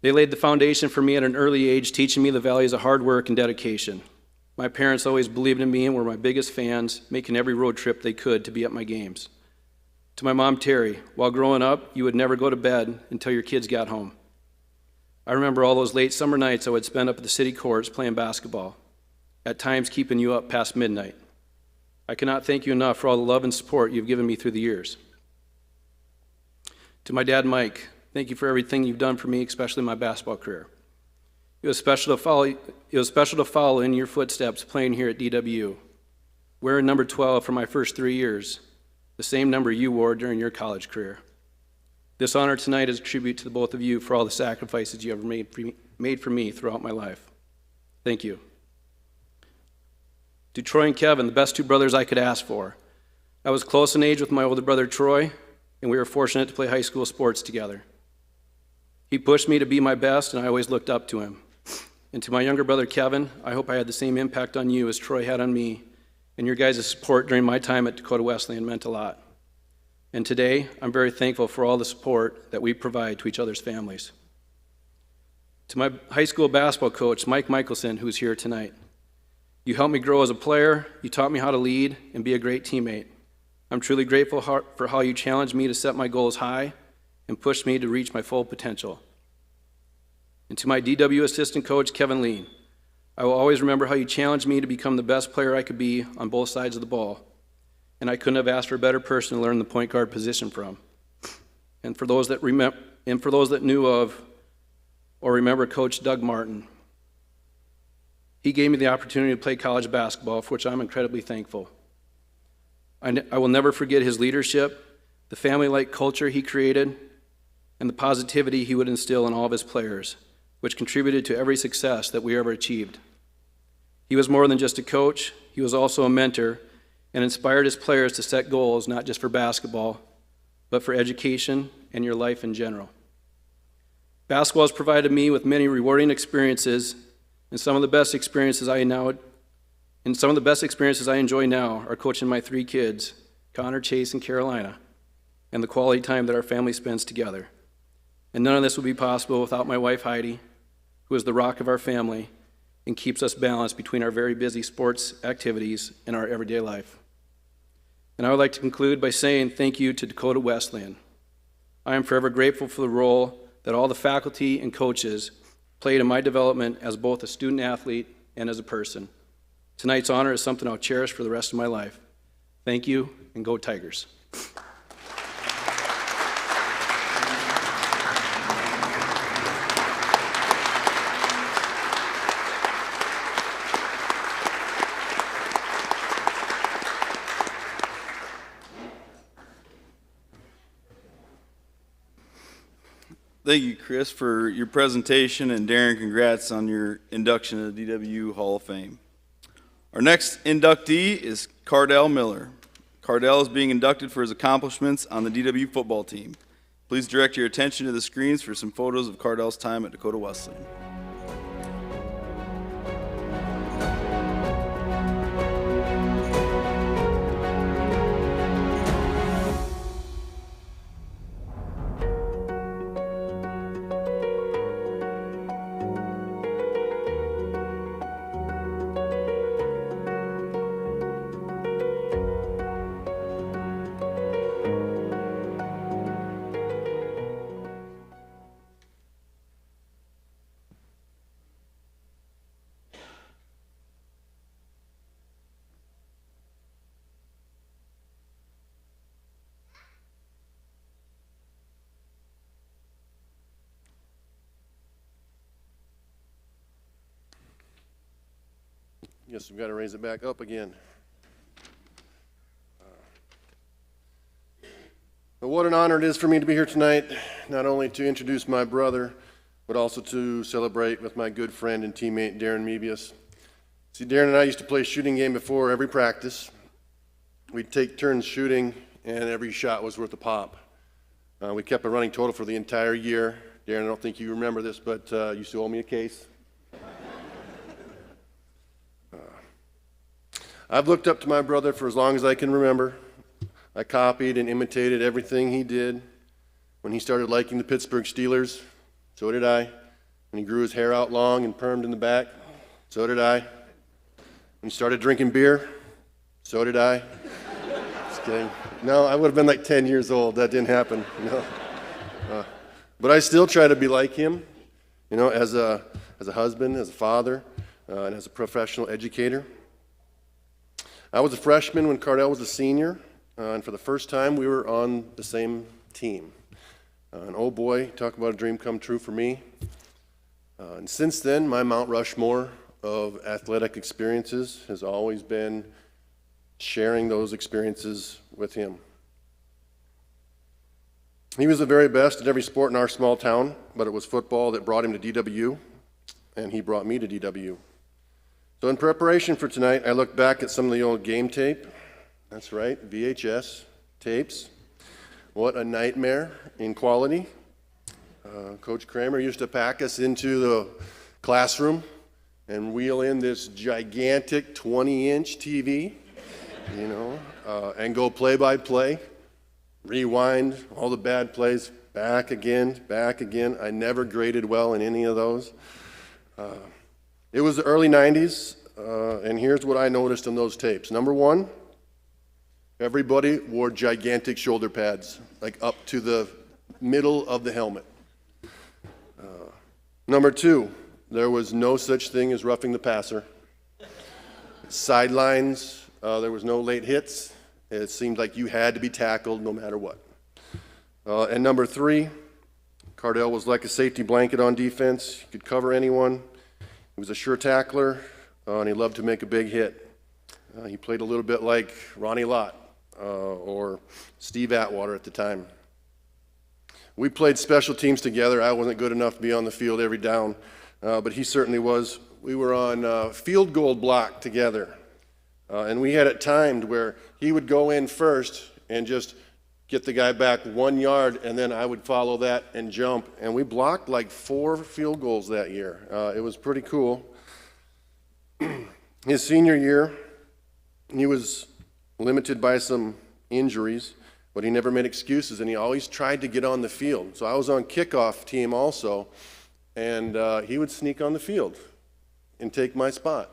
They laid the foundation for me at an early age, teaching me the values of hard work and dedication. My parents always believed in me and were my biggest fans, making every road trip they could to be at my games. To my mom, Terry, while growing up, you would never go to bed until your kids got home. I remember all those late summer nights I would spend up at the city courts playing basketball, at times keeping you up past midnight. I cannot thank you enough for all the love and support you've given me through the years. To my dad, Mike, thank you for everything you've done for me, especially my basketball career. It was special to follow in your footsteps playing here at DWU, wearing number 12 for my first 3 years, the same number you wore during your college career. This honor tonight is a tribute to the both of you for all the sacrifices you have made for me throughout my life. Thank you. To Troy and Kevin, the best two brothers I could ask for. I was close in age with my older brother Troy, and we were fortunate to play high school sports together. He pushed me to be my best, and I always looked up to him. And to my younger brother, Kevin, I hope I had the same impact on you as Troy had on me, and your guys' support during my time at Dakota Wesleyan meant a lot. And today, I'm very thankful for all the support that we provide to each other's families. To my high school basketball coach, Mike Michelson, who's here tonight, you helped me grow as a player, you taught me how to lead and be a great teammate. I'm truly grateful for how you challenged me to set my goals high and pushed me to reach my full potential. And to my DWU assistant coach, Kevin Lee, I will always remember how you challenged me to become the best player I could be on both sides of the ball. And I couldn't have asked for a better person to learn the point guard position from. And for those that knew of or remember Coach Doug Martin, he gave me the opportunity to play college basketball, for which I'm incredibly thankful. I will never forget his leadership, the family-like culture he created, and the positivity he would instill in all of his players, which contributed to every success that we ever achieved. He was more than just a coach, he was also a mentor and inspired his players to set goals not just for basketball, but for education and your life in general. Basketball has provided me with many rewarding experiences, and some of the best experiences I enjoy now are coaching my 3 kids, Connor, Chase, and Carolina, and the quality time that our family spends together. And none of this would be possible without my wife, Heidi, who is the rock of our family and keeps us balanced between our very busy sports activities and our everyday life. And I would like to conclude by saying thank you to Dakota Wesleyan. I am forever grateful for the role that all the faculty and coaches played in my development as both a student athlete and as a person. Tonight's honor is something I'll cherish for the rest of my life. Thank you, and go Tigers. Thank you, Chris, for your presentation, and Darren, congrats on your induction to the DWU Hall of Fame. Our next inductee is Cardell Miller. Cardell is being inducted for his accomplishments on the DWU football team. Please direct your attention to the screens for some photos of Cardell's time at Dakota Wesleyan. Guess we've got to raise it back up again. But what an honor it is for me to be here tonight, not only to introduce my brother, but also to celebrate with my good friend and teammate, Darren Mebius. See, Darren and I used to play a shooting game before every practice. We'd take turns shooting, and every shot was worth a pop. We kept a running total for the entire year. Darren, I don't think you remember this, but you still owe me a case. I've looked up to my brother for as long as I can remember. I copied and imitated everything he did. When he started liking the Pittsburgh Steelers, so did I. When he grew his hair out long and permed in the back, so did I. When he started drinking beer, so did I. Just kidding. No, I would have been like 10 years old. That didn't happen. No. But I still try to be like him, you know, as a husband, as a father, and as a professional educator. I was a freshman when Cardell was a senior, and for the first time we were on the same team. And oh boy, talk about a dream come true for me. And since then, my Mount Rushmore of athletic experiences has always been sharing those experiences with him. He was the very best at every sport in our small town, but it was football that brought him to DWU, and he brought me to DWU. So in preparation for tonight, I looked back at some of the old game tape. That's right, VHS tapes. What a nightmare in quality. Coach Kramer used to pack us into the classroom and wheel in this gigantic 20-inch TV, and go play by play, rewind all the bad plays, back again. I never graded well in any of those. It was the early 90s, and here's what I noticed in those tapes. Number one, everybody wore gigantic shoulder pads, like up to the middle of the helmet. Number two, there was no such thing as roughing the passer. Sidelines, there was no late hits. It seemed like you had to be tackled no matter what. And number three, Cardell was like a safety blanket on defense. He could cover anyone. He was a sure tackler, and he loved to make a big hit. He played a little bit like Ronnie Lott or Steve Atwater at the time. We played special teams together. I wasn't good enough to be on the field every down, but he certainly was. We were on field goal block together, and we had it timed where he would go in first and just get the guy back 1 yard, and then I would follow that and jump. And we blocked like 4 field goals that year. It was pretty cool. His senior year, he was limited by some injuries, but he never made excuses, and he always tried to get on the field. So I was on kickoff team also, and he would sneak on the field and take my spot.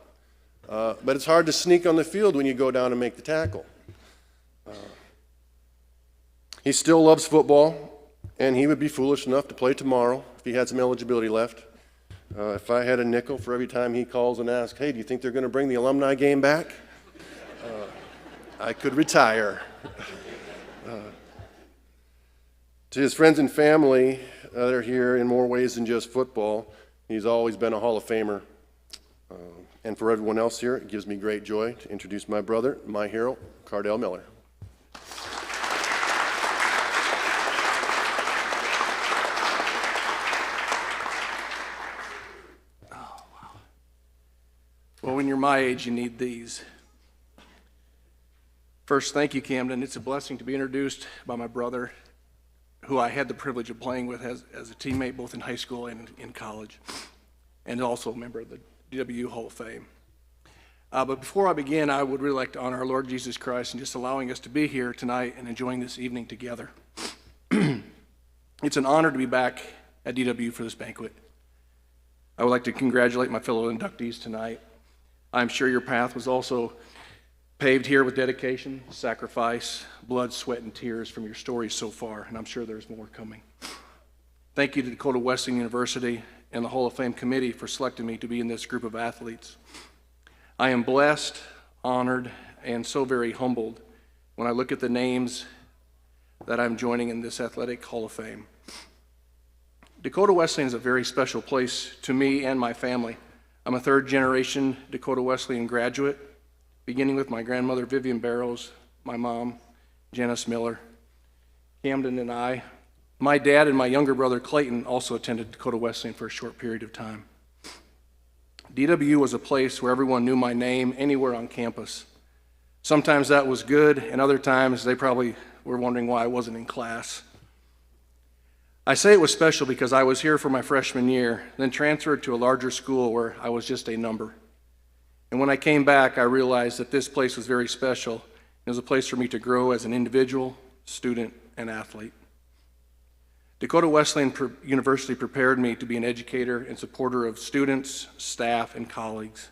But it's hard to sneak on the field when you go down and make the tackle. He still loves football, and he would be foolish enough to play tomorrow if he had some eligibility left. If I had a nickel for every time he calls and asks, hey, do you think they're going to bring the alumni game back? I could retire. To his friends and family that are here in more ways than just football, he's always been a Hall of Famer. And for everyone else here, it gives me great joy to introduce my brother, my hero, Cardell Miller. Well, when you're my age, you need these. First, thank you, Camden. It's a blessing to be introduced by my brother, who I had the privilege of playing with as a teammate both in high school and in college, and also a member of the DWU Hall of Fame. But before I begin, I would really like to honor our Lord Jesus Christ in just allowing us to be here tonight and enjoying this evening together. It's an honor to be back at DWU for this banquet. I would like to congratulate my fellow inductees tonight. I'm sure your path was also paved here with dedication, sacrifice, blood, sweat, and tears from your stories so far, and I'm sure there's more coming. Thank you to Dakota Wesleyan University and the Hall of Fame Committee for selecting me to be in this group of athletes. I am blessed, honored, and so very humbled when I look at the names that I'm joining in this athletic Hall of Fame. Dakota Wesleyan is a very special place to me and my family. I'm a third-generation Dakota Wesleyan graduate, beginning with my grandmother, Vivian Barrows, my mom, Janice Miller, Camden, and I. My dad and my younger brother, Clayton, also attended Dakota Wesleyan for a short period of time. DWU was a place where everyone knew my name anywhere on campus. Sometimes that was good, and other times they probably were wondering why I wasn't in class. I say it was special because I was here for my freshman year, then transferred to a larger school where I was just a number. And when I came back, I realized that this place was very special. It was a place for me to grow as an individual, student, and athlete. Dakota Wesleyan University prepared me to be an educator and supporter of students, staff, and colleagues.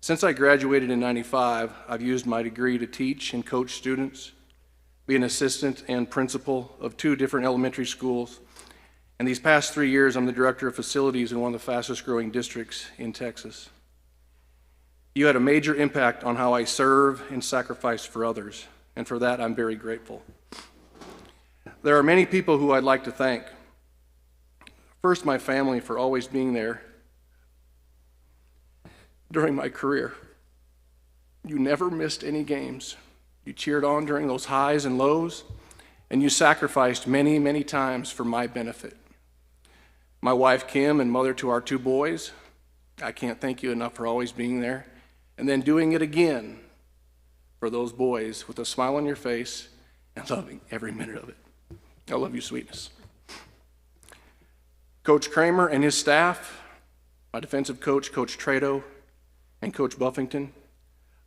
Since I graduated in '95, I've used my degree to teach and coach students, be an assistant and principal of 2 different elementary schools, and these past 3 years, I'm the director of facilities in one of the fastest growing districts in Texas. You had a major impact on how I serve and sacrifice for others, and for that, I'm very grateful. There are many people who I'd like to thank. First, my family for always being there during my career. You never missed any games. You cheered on during those highs and lows, and you sacrificed many, many times for my benefit. My wife, Kim, and mother to our 2 boys, I can't thank you enough for always being there, and then doing it again for those boys with a smile on your face and loving every minute of it. I love you, sweetness. Coach Kramer and his staff, my defensive coach, Coach Trado, and Coach Buffington.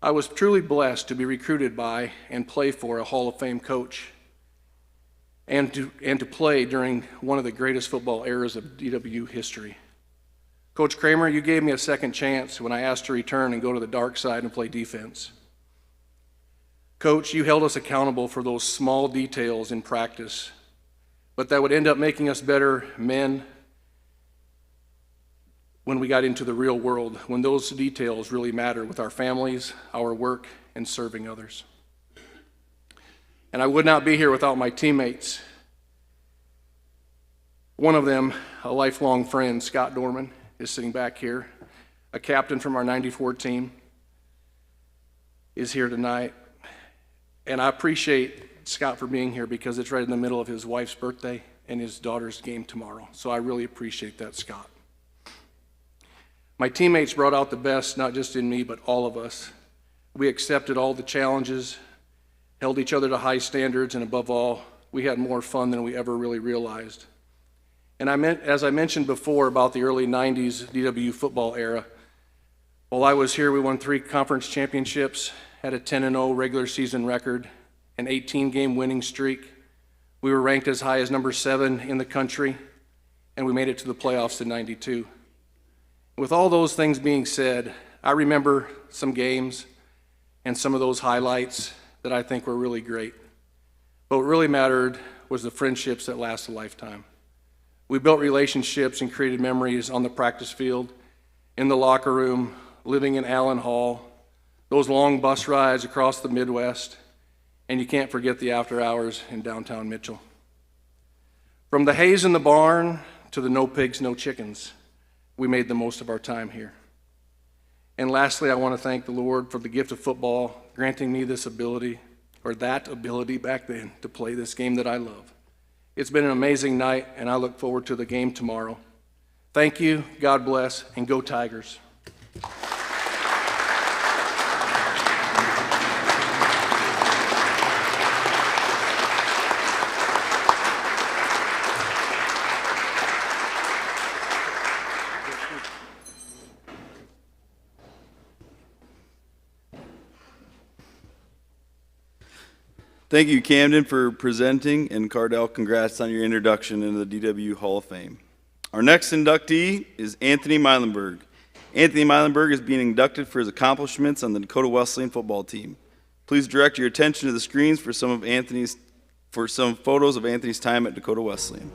I was truly blessed to be recruited by and play for a Hall of Fame coach and to play during one of the greatest football eras of DWU history. Coach Kramer, you gave me a second chance when I asked to return and go to the dark side and play defense. Coach, you held us accountable for those small details in practice, but that would end up making us better men when we got into the real world, when those details really matter with our families, our work, and serving others. And I would not be here without my teammates. One of them, a lifelong friend, Scott Dorman, is sitting back here. A captain from our 94 team is here tonight. And I appreciate Scott for being here because it's right in the middle of his wife's birthday and his daughter's game tomorrow. So I really appreciate that, Scott. My teammates brought out the best, not just in me, but all of us. We accepted all the challenges, held each other to high standards, and above all, we had more fun than we ever really realized. And as I mentioned before about the early 90s DWU football era, while I was here, we won 3 conference championships, had a 10-0 regular season record, an 18-game winning streak. We were ranked as high as number 7 in the country, and we made it to the playoffs in '92. With all those things being said, I remember some games and some of those highlights that I think were really great. But what really mattered was the friendships that last a lifetime. We built relationships and created memories on the practice field, in the locker room, living in Allen Hall, those long bus rides across the Midwest, and you can't forget the after hours in downtown Mitchell. From the haze in the barn to the no pigs, no chickens, we made the most of our time here. And lastly, I want to thank the Lord for the gift of football, granting me this ability, or that ability back then, to play this game that I love. It's been an amazing night, and I look forward to the game tomorrow. Thank you, God bless, and go Tigers. Thank you, Camden, for presenting, and Cardell, congrats on your introduction into the DWU Hall of Fame. Our next inductee is Anthony Meilenberg. Anthony Meilenberg is being inducted for his accomplishments on the Dakota Wesleyan football team. Please direct your attention to the screens for some photos of Anthony's time at Dakota Wesleyan.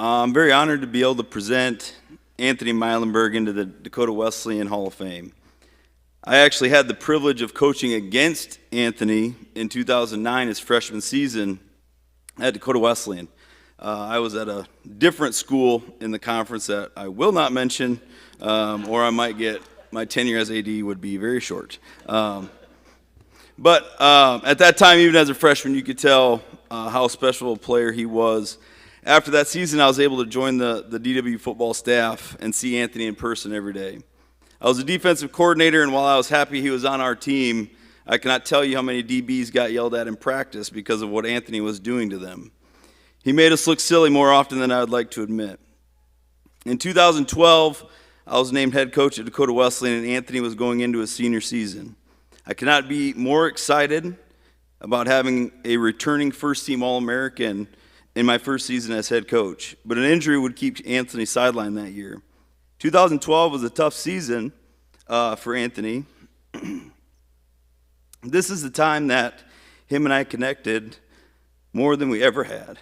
I'm very honored to be able to present Anthony Meilenberg into the Dakota Wesleyan Hall of Fame. I actually had the privilege of coaching against Anthony in 2009, his freshman season at Dakota Wesleyan. I was at a different school in the conference that I will not mention, or I might get my tenure as AD would be very short. But at that time, even as a freshman, you could tell how special a player he was. After that season, I was able to join the DWU football staff and see Anthony in person every day. I was a defensive coordinator, and while I was happy he was on our team, I cannot tell you how many DBs got yelled at in practice because of what Anthony was doing to them. He made us look silly more often than I would like to admit. In 2012, I was named head coach at Dakota Wesleyan, and Anthony was going into his senior season. I cannot be more excited about having a returning first-team All-American in my first season as head coach, but an injury would keep Anthony sidelined that year. 2012 was a tough season for Anthony. This is the time that him and I connected more than we ever had.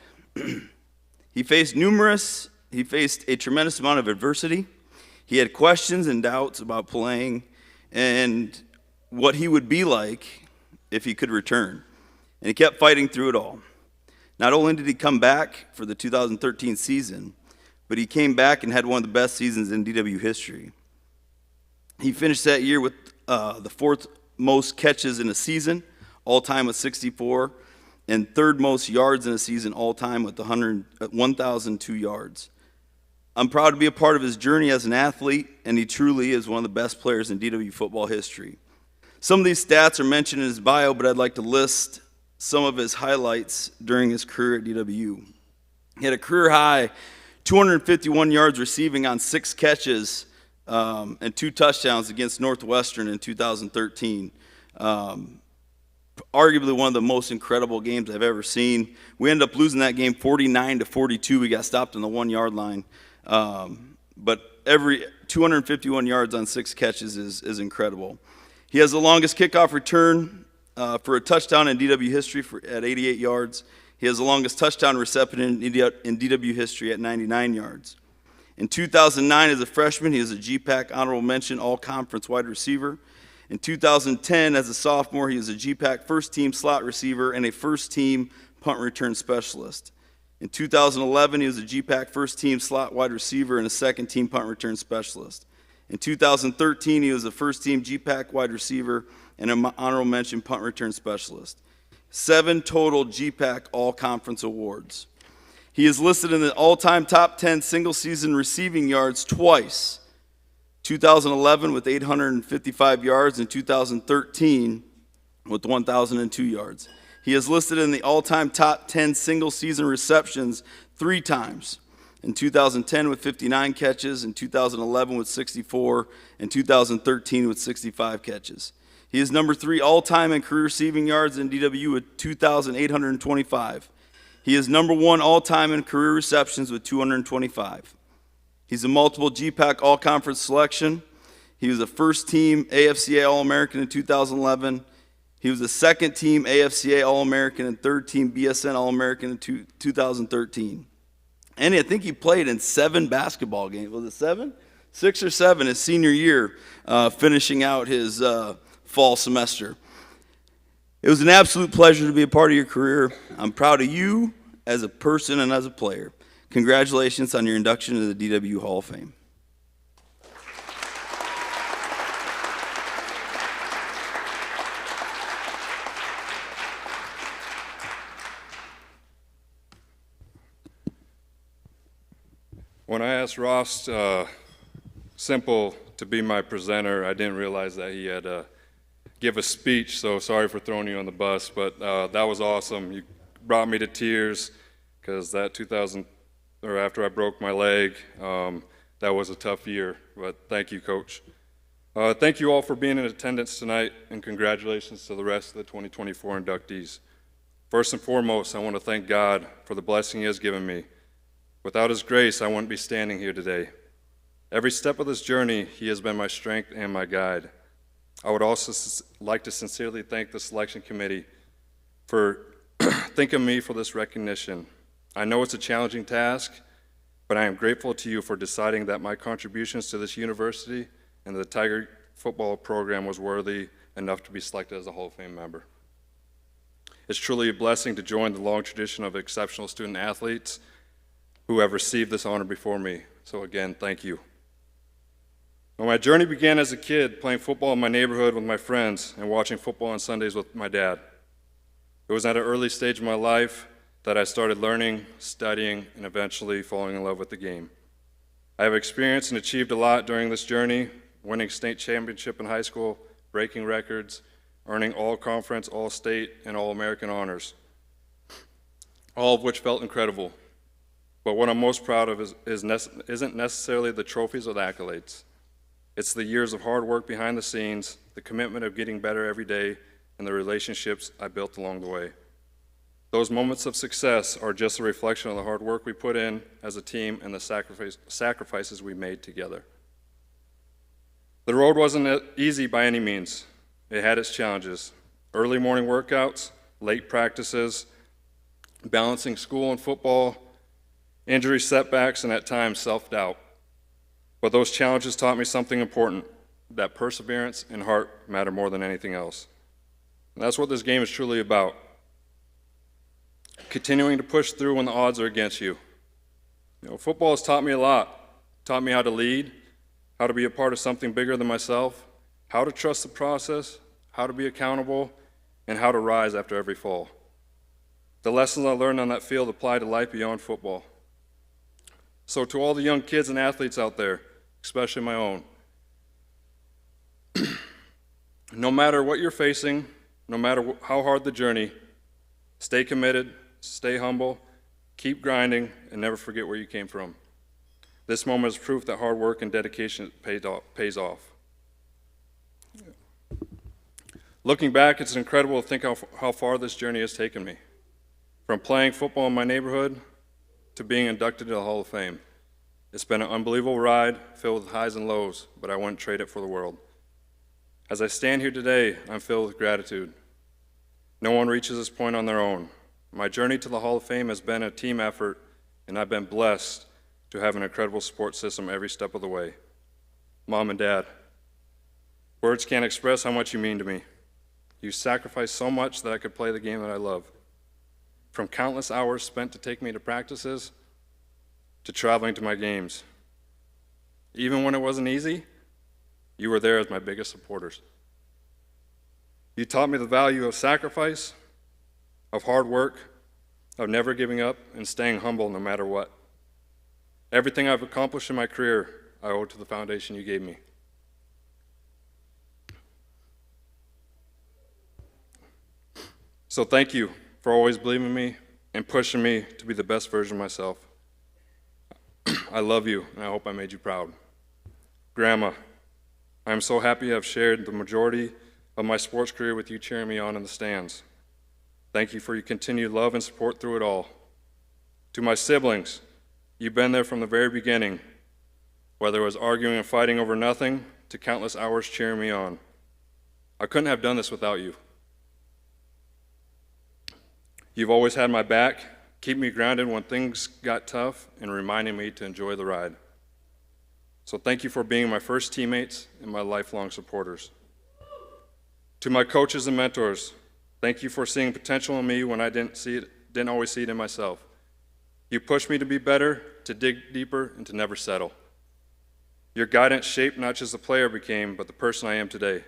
He faced a tremendous amount of adversity. He had questions and doubts about playing and what he would be like if he could return. And he kept fighting through it all. Not only did he come back for the 2013 season, but he came back and had one of the best seasons in DW history. He finished that year with the fourth most catches in a season, all time with 64, and third most yards in a season all time with 1,002 yards. I'm proud to be a part of his journey as an athlete, and he truly is one of the best players in DW football history. Some of these stats are mentioned in his bio, but I'd like to list some of his highlights during his career at DWU. He had a career high 251 yards receiving on 6 catches and 2 touchdowns against Northwestern in 2013. Arguably one of the most incredible games I've ever seen. We ended up losing that game 49-42. We got stopped on the 1-yard line. But every 251 yards on 6 catches is incredible. He has the longest kickoff return for a touchdown in DW history at 88 yards. He has the longest touchdown reception in DW history at 99 yards. In 2009, as a freshman, he was a GPAC honorable mention all-conference wide receiver. In 2010, as a sophomore, he was a GPAC first-team slot receiver and a first-team punt return specialist. In 2011, he was a GPAC first-team slot wide receiver and a second-team punt return specialist. In 2013, he was a first-team GPAC wide receiver and an honorable mention punt return specialist. 7 total GPAC all-conference awards. He is listed in the all-time top 10 single-season receiving yards twice. 2011 with 855 yards and 2013 with 1,002 yards. He is listed in the all-time top 10 single-season receptions 3 times. In 2010 with 59 catches, in 2011 with 64, and 2013 with 65 catches. He is number 3 all-time in career receiving yards in DWU with 2,825. He is number 1 all-time in career receptions with 225. He's a multiple GPAC all-conference selection. He was a first-team AFCA All-American in 2011. He was a second-team AFCA All-American and third-team BSN All-American in 2013. And I think he played in 7 basketball games. Was it 7? 6 or 7 his senior year, finishing out his fall semester. It was an absolute pleasure to be a part of your career. I'm proud of you as a person and as a player. Congratulations on your induction into the DWU Hall of Fame. When I asked Ross Simple to be my presenter, I didn't realize that he had to give a speech, so sorry for throwing you on the bus, but that was awesome. You brought me to tears because after I broke my leg, that was a tough year, but thank you, Coach. Thank you all for being in attendance tonight, and congratulations to the rest of the 2024 inductees. First and foremost, I want to thank God for the blessing He has given me. Without His grace, I wouldn't be standing here today. Every step of this journey, He has been my strength and my guide. I would also like to sincerely thank the selection committee for thinking of me for this recognition. I know it's a challenging task, but I am grateful to you for deciding that my contributions to this university and the Tiger football program was worthy enough to be selected as a Hall of Fame member. It's truly a blessing to join the long tradition of exceptional student athletes who have received this honor before me. So again, thank you. Well, my journey began as a kid playing football in my neighborhood with my friends and watching football on Sundays with my dad. It was at an early stage of my life that I started learning, studying, and eventually falling in love with the game. I have experienced and achieved a lot during this journey, winning state championship in high school, breaking records, earning all-conference, all-state, and all-American honors, all of which felt incredible. But what I'm most proud of isn't necessarily the trophies or the accolades. It's the years of hard work behind the scenes, the commitment of getting better every day, and the relationships I built along the way. Those moments of success are just a reflection of the hard work we put in as a team and the sacrifices we made together. The road wasn't easy by any means. It had its challenges. Early morning workouts, late practices, balancing school and football, injury setbacks, and at times self-doubt. But those challenges taught me something important, that perseverance and heart matter more than anything else. And that's what this game is truly about. Continuing to push through when the odds are against you. Football has taught me a lot. Taught me how to lead, how to be a part of something bigger than myself, how to trust the process, how to be accountable, and how to rise after every fall. The lessons I learned on that field apply to life beyond football. So to all the young kids and athletes out there, especially my own, no matter what you're facing, no matter how hard the journey, stay committed, stay humble, keep grinding, and never forget where you came from. This moment is proof that hard work and dedication pays off. Looking back, it's incredible to think how far this journey has taken me. From playing football in my neighborhood to being inducted to the Hall of Fame. It's been an unbelievable ride filled with highs and lows, but I wouldn't trade it for the world. As I stand here today, I'm filled with gratitude. No one reaches this point on their own. My journey to the Hall of Fame has been a team effort, and I've been blessed to have an incredible support system every step of the way. Mom and Dad, words can't express how much you mean to me. You sacrificed so much that I could play the game that I love. From countless hours spent to take me to practices, to traveling to my games. Even when it wasn't easy, you were there as my biggest supporters. You taught me the value of sacrifice, of hard work, of never giving up, and staying humble no matter what. Everything I've accomplished in my career, I owe to the foundation you gave me. So thank you for always believing in me and pushing me to be the best version of myself. I love you, and I hope I made you proud. Grandma, I am so happy I've shared the majority of my sports career with you cheering me on in the stands. Thank you for your continued love and support through it all. To my siblings, you've been there from the very beginning, whether it was arguing and fighting over nothing to countless hours cheering me on. I couldn't have done this without you. You've always had my back, keep me grounded when things got tough, and reminding me to enjoy the ride. So thank you for being my first teammates and my lifelong supporters. To my coaches and mentors, thank you for seeing potential in me when I didn't always see it in myself. You pushed me to be better, to dig deeper, and to never settle. Your guidance shaped not just the player I became, but the person I am today.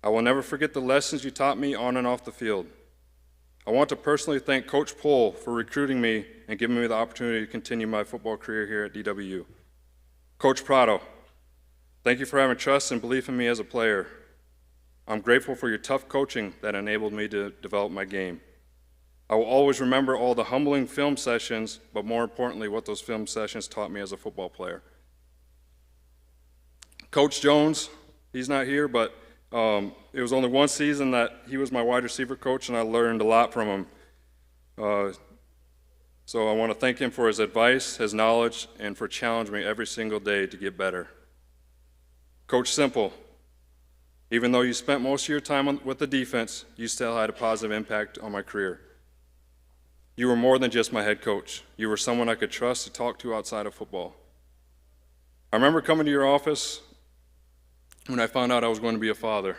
I will never forget the lessons you taught me on and off the field. I want to personally thank Coach Pohl for recruiting me and giving me the opportunity to continue my football career here at DWU. Coach Prado, thank you for having trust and belief in me as a player. I'm grateful for your tough coaching that enabled me to develop my game. I will always remember all the humbling film sessions, but more importantly, what those film sessions taught me as a football player. Coach Jones, he's not here, but it was only one season that he was my wide receiver coach, and I learned a lot from him. So I want to thank him for his advice, his knowledge, and for challenging me every single day to get better. Coach Simple, even though you spent most of your time with the defense, you still had a positive impact on my career. You were more than just my head coach. You were someone I could trust to talk to outside of football. I remember coming to your office when I found out I was going to be a father.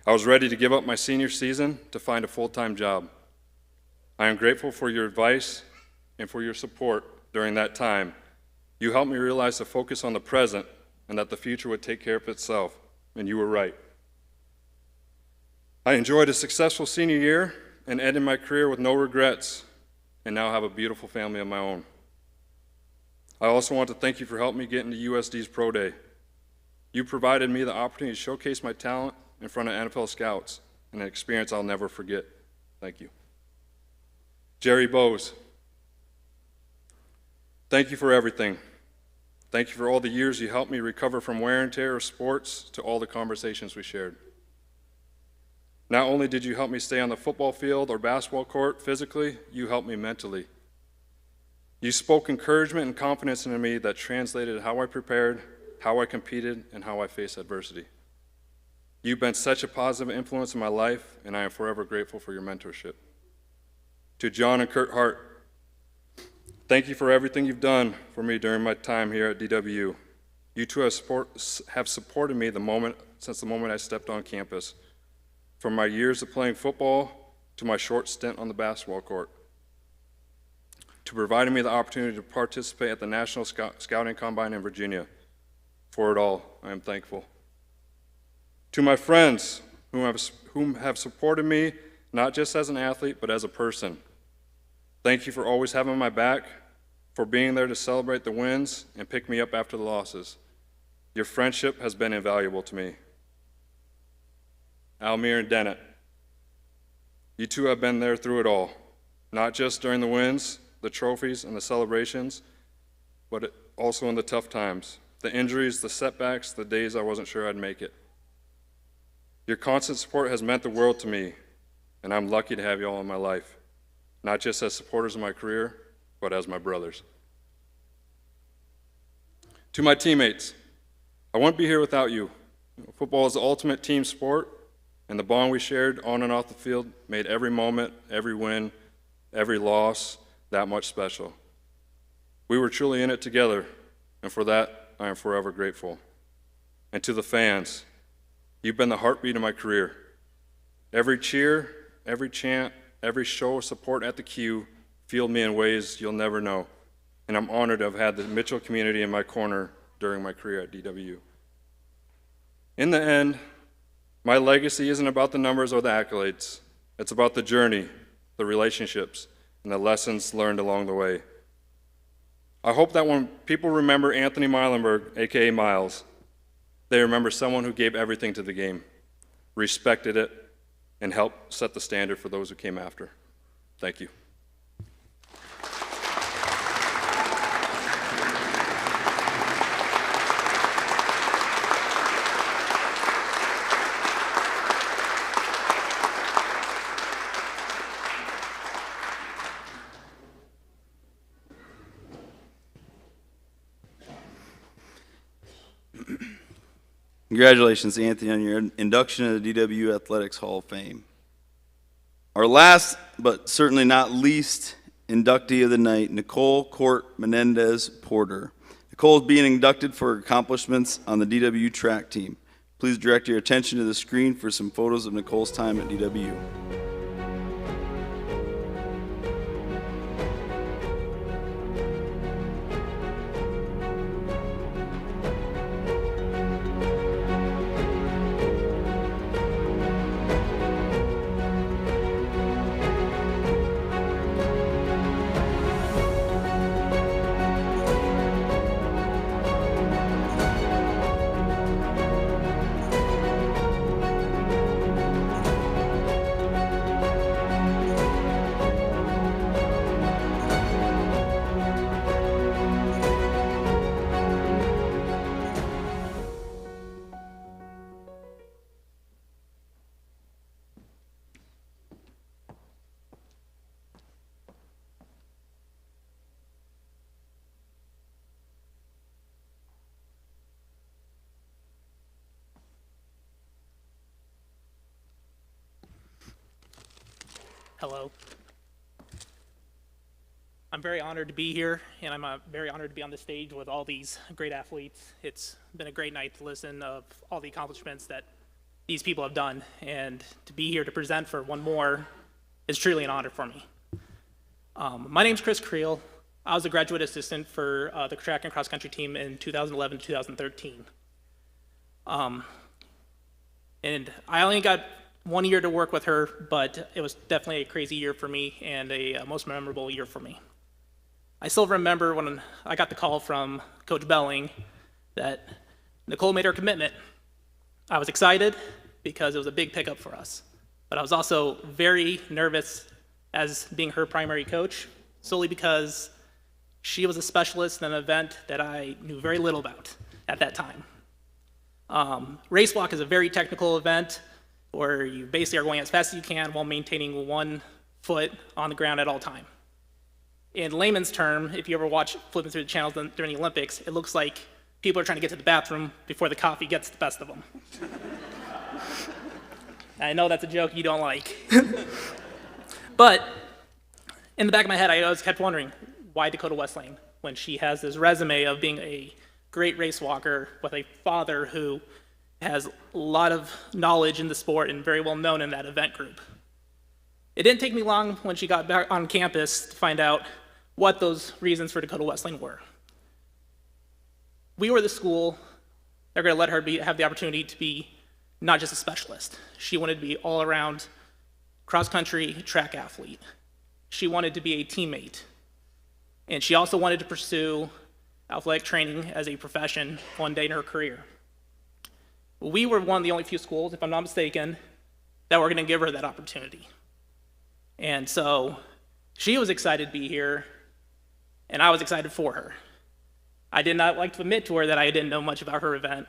I was ready to give up my senior season to find a full-time job. I am grateful for your advice and for your support during that time. You helped me realize to focus on the present and that the future would take care of itself, and you were right. I enjoyed a successful senior year and ended my career with no regrets, and now have a beautiful family of my own. I also want to thank you for helping me get into USD's Pro Day. You provided me the opportunity to showcase my talent in front of NFL scouts, an experience I'll never forget. Thank you. Jerry Bowes, thank you for everything. Thank you for all the years you helped me recover from wear and tear of sports to all the conversations we shared. Not only did you help me stay on the football field or basketball court physically, you helped me mentally. You spoke encouragement and confidence into me that translated how I prepared, how I competed, and how I faced adversity. You've been such a positive influence in my life, and I am forever grateful for your mentorship. To John and Kurt Hart, thank you for everything you've done for me during my time here at DWU. You two have supported me since the moment I stepped on campus, from my years of playing football to my short stint on the basketball court, to providing me the opportunity to participate at the National Scouting Combine in Virginia. For it all, I am thankful. To my friends whom have supported me, not just as an athlete, but as a person, thank you for always having my back, for being there to celebrate the wins and pick me up after the losses. Your friendship has been invaluable to me. Almir and Dennett, you two have been there through it all, not just during the wins, the trophies, and the celebrations, but also in the tough times, the injuries, the setbacks, the days I wasn't sure I'd make it. Your constant support has meant the world to me, and I'm lucky to have you all in my life, not just as supporters of my career, but as my brothers. To my teammates, I wouldn't be here without you. Football is the ultimate team sport, and the bond we shared on and off the field made every moment, every win, every loss that much special. We were truly in it together, and for that, I am forever grateful. And to the fans, you've been the heartbeat of my career. Every cheer, every chant, every show of support at the Q fueled me in ways you'll never know, and I'm honored to have had the Mitchell community in my corner during my career at DWU. In the end, my legacy isn't about the numbers or the accolades. It's about the journey, the relationships, and the lessons learned along the way. I hope that when people remember Anthony Meilenberg, aka Miles, they remember someone who gave everything to the game, respected it, and helped set the standard for those who came after. Thank you. Congratulations, Anthony, on your induction into the DWU Athletics Hall of Fame. Our last, but certainly not least, inductee of the night, Nicole Court Menendez Porter. Nicole is being inducted for her accomplishments on the DWU track team. Please direct your attention to the screen for some photos of Nicole's time at DWU. Hello. I'm very honored to be here, and I'm very honored to be on the stage with all these great athletes. It's been a great night to listen of all the accomplishments that these people have done, and to be here to present for one more is truly an honor for me. My name's Chris Creel. I was a graduate assistant for the track and cross country team in 2011 to 2013. And I only got 1 year to work with her, but it was definitely a crazy year for me and a most memorable year for me. I still remember when I got the call from Coach Belling that Nicole made her commitment. I was excited because it was a big pickup for us, but I was also very nervous as being her primary coach, solely because she was a specialist in an event that I knew very little about at that time. Race walk is a very technical event where you basically are going as fast as you can while maintaining 1 foot on the ground at all time. In layman's term, if you ever watch flipping through the channels during the Olympics, it looks like people are trying to get to the bathroom before the coffee gets the best of them. I know that's a joke you don't like. But in the back of my head, I always kept wondering, why Dakota Wesleyan, when she has this resume of being a great race walker with a father who has a lot of knowledge in the sport and very well known in that event group. It didn't take me long when she got back on campus to find out what those reasons for Dakota Wesleyan were. We were the school that were going to let her have the opportunity to be not just a specialist. She wanted to be all-around cross-country track athlete. She wanted to be a teammate. And she also wanted to pursue athletic training as a profession one day in her career. We were one of the only few schools, if I'm not mistaken, that were going to give her that opportunity. And so she was excited to be here, and I was excited for her. I did not like to admit to her that I didn't know much about her event,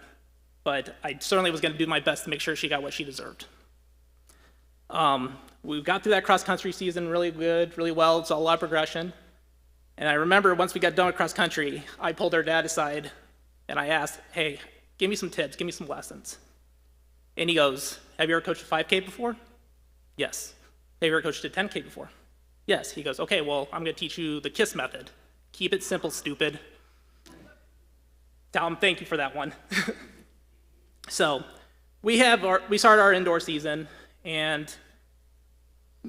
but I certainly was going to do my best to make sure she got what she deserved. We got through that cross-country season really good, really well. It's a lot of progression. And I remember once we got done with cross-country, I pulled her dad aside, and I asked, hey, give me some tips, give me some lessons. And he goes, have you ever coached a 5K before? Yes. Have you ever coached a 10K before? Yes. He goes, okay, well, I'm going to teach you the KISS method. Keep it simple, stupid. Tell him thank you for that one. So we started our indoor season, and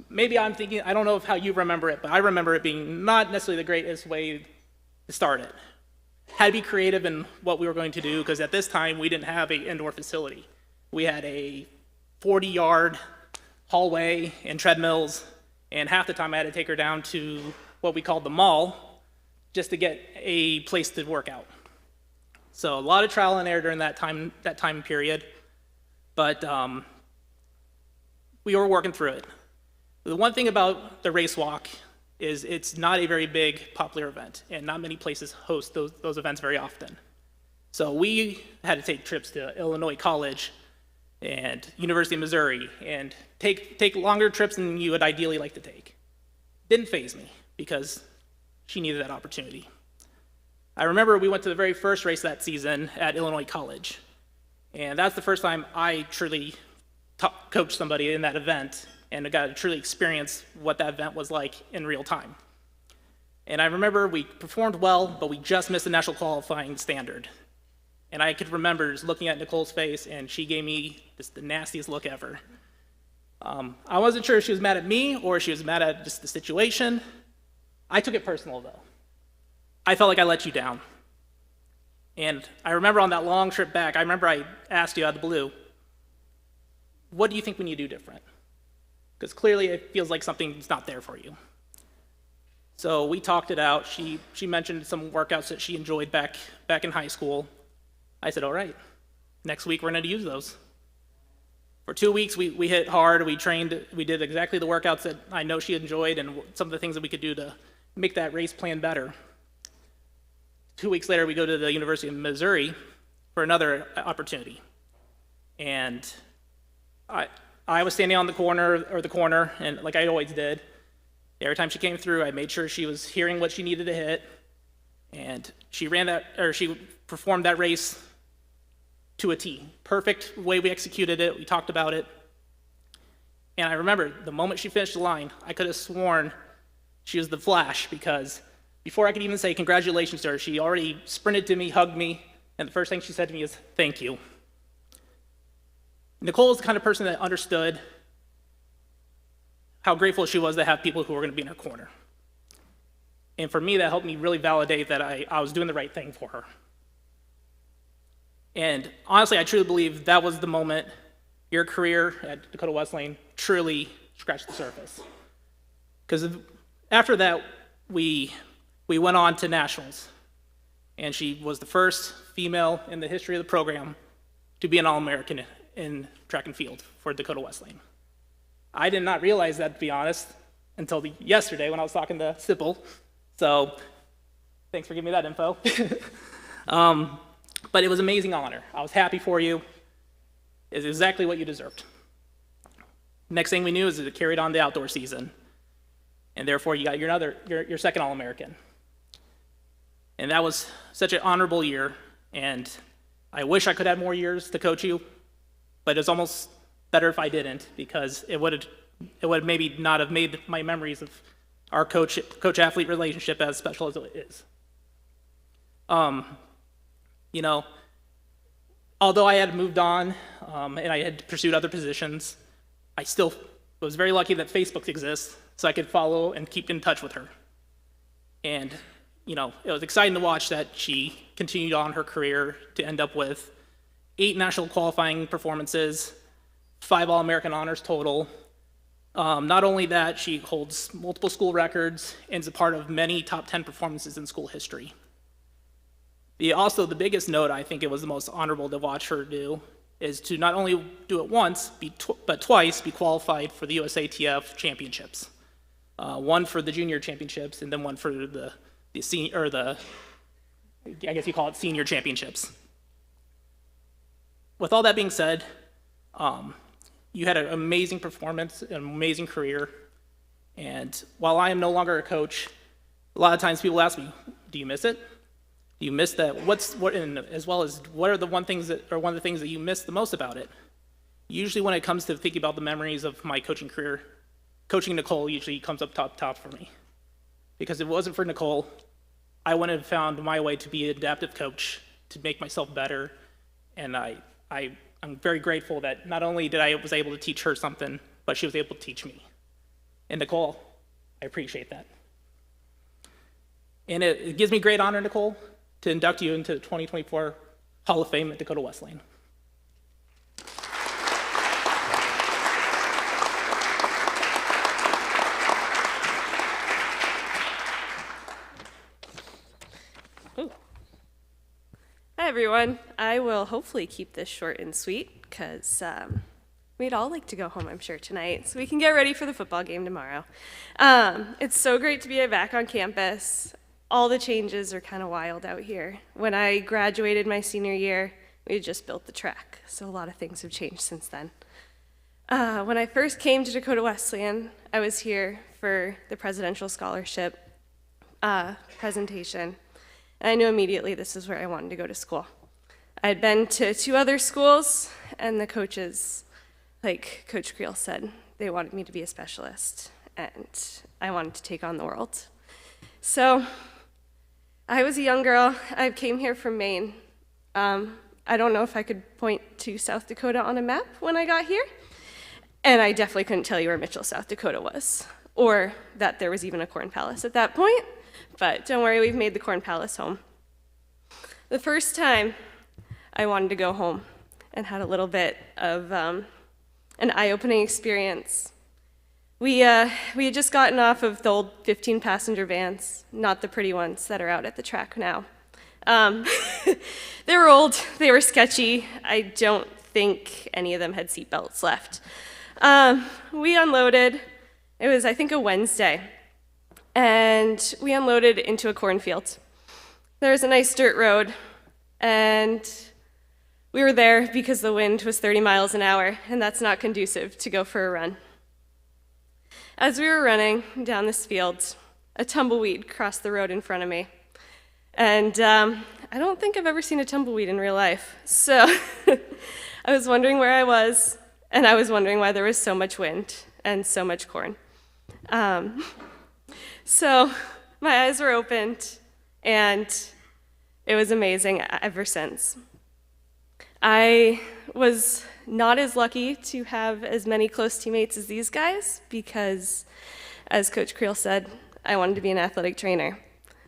maybe I'm thinking, I don't know how you remember it, but I remember it being not necessarily the greatest way to start it. Had to be creative in what we were going to do, because at this time we didn't have an indoor facility. We had a 40-yard hallway and treadmills, and half the time I had to take her down to what we called the mall just to get a place to work out. So a lot of trial and error during that time period, but we were working through it. The one thing about the race walk is it's not a very big, popular event, and not many places host those events very often. So we had to take trips to Illinois College and University of Missouri, and take longer trips than you would ideally like to take. Didn't faze me, because she needed that opportunity. I remember we went to the very first race that season at Illinois College, and that's the first time I truly coached somebody in that event, and got to truly experience what that event was like in real time. And I remember we performed well, but we just missed the national qualifying standard. And I could remember just looking at Nicole's face, and she gave me just the nastiest look ever. I wasn't sure if she was mad at me or if she was mad at just the situation. I took it personal, though. I felt like I let you down. And I remember on that long trip back, I asked you out of the blue, what do you think we need to do different? Because clearly it feels like something's not there for you. So we talked it out. She mentioned some workouts that she enjoyed back in high school. I said, all right, next week we're going to use those. For 2 weeks, we hit hard, we trained, we did exactly the workouts that I know she enjoyed and some of the things that we could do to make that race plan better. 2 weeks later, we go to the University of Missouri for another opportunity. And I was standing on the corner, and like I always did, every time she came through, I made sure she was hearing what she needed to hit, and she performed that race to a T. Perfect way we executed it, we talked about it. And I remember the moment she finished the line, I could have sworn she was the Flash, because before I could even say congratulations to her, she already sprinted to me, hugged me, and the first thing she said to me is, thank you. Nicole is the kind of person that understood how grateful she was to have people who were going to be in her corner. And for me, that helped me really validate that I was doing the right thing for her. And honestly, I truly believe that was the moment your career at Dakota Wesleyan truly scratched the surface. Because after that, we went on to nationals. And she was the first female in the history of the program to be an All-American in track and field for Dakota Wesleyan. I did not realize that, to be honest, until yesterday when I was talking to Sipple. So thanks for giving me that info. But it was an amazing honor. I was happy for you. It's exactly what you deserved. Next thing we knew is that it carried on the outdoor season. And therefore, you got your second All-American. And that was such an honorable year. And I wish I could have more years to coach you, but it's almost better if I didn't, because it would maybe not have made my memories of our coach-athlete relationship as special as it is. You know, although I had moved on and I had pursued other positions, I still was very lucky that Facebook exists so I could follow and keep in touch with her. And, you know, it was exciting to watch that she continued on her career to end up with 8 national qualifying performances, 5 All-American honors total. Not only that, she holds multiple school records and is a part of many top 10 performances in school history. Also, the biggest note I think it was the most honorable to watch her do is to not only do it once, but twice be qualified for the USATF championships. One for the junior championships and then one for the senior, or the, I guess you call it senior championships. With all that being said, you had an amazing performance, an amazing career, and while I am no longer a coach, a lot of times people ask me, do you miss it? Do you miss that? As well as what are one of the things that you miss the most about it? Usually when it comes to thinking about the memories of my coaching career, coaching Nicole usually comes up top for me. Because if it wasn't for Nicole, I wouldn't have found my way to be an adaptive coach, to make myself better, and I'm very grateful that not only was able to teach her something, but she was able to teach me. And Nicole, I appreciate that. And it gives me great honor, Nicole, to induct you into the 2024 Hall of Fame at Dakota Wesleyan. Hi, everyone. I will hopefully keep this short and sweet because we'd all like to go home, I'm sure, tonight, so we can get ready for the football game tomorrow. It's so great to be back on campus. All the changes are kind of wild out here. When I graduated my senior year, we had just built the track, so a lot of things have changed since then. When I first came to Dakota Wesleyan, I was here for the presidential scholarship presentation. And I knew immediately this is where I wanted to go to school. I had been to 2 other schools, and the coaches, like Coach Creel said, they wanted me to be a specialist, and I wanted to take on the world. So I was a young girl. I came here from Maine. I don't know if I could point to South Dakota on a map when I got here, and I definitely couldn't tell you where Mitchell, South Dakota was, or that there was even a Corn Palace at that point. But don't worry, we've made the Corn Palace home. The first time I wanted to go home and had a little bit of an eye-opening experience. We had just gotten off of the old 15-passenger vans, not the pretty ones that are out at the track now. They were old, they were sketchy. I don't think any of them had seat belts left. We unloaded, it was I think a Wednesday, and we unloaded into a cornfield. There was a nice dirt road, and we were there because the wind was 30 miles an hour, and that's not conducive to go for a run. As we were running down this field, a tumbleweed crossed the road in front of me. And I don't think I've ever seen a tumbleweed in real life. So I was wondering where I was, and I was wondering why there was so much wind and so much corn. So my eyes were opened, and it was amazing ever since. I was not as lucky to have as many close teammates as these guys because, as Coach Creel said, I wanted to be an athletic trainer.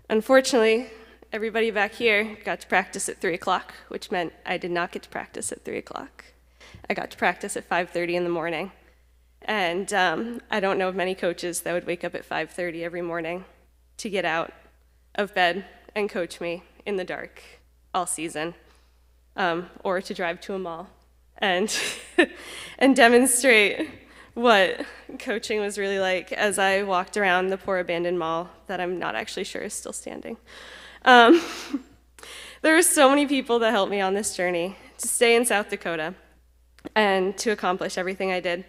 Unfortunately, everybody back here got to practice at 3 o'clock, which meant I did not get to practice at 3 o'clock. I got to practice at 5:30 in the morning. And I don't know of many coaches that would wake up at 5:30 every morning to get out of bed and coach me in the dark all season, or to drive to a mall and and demonstrate what coaching was really like as I walked around the poor abandoned mall that I'm not actually sure is still standing. There were so many people that helped me on this journey to stay in South Dakota and to accomplish everything I did.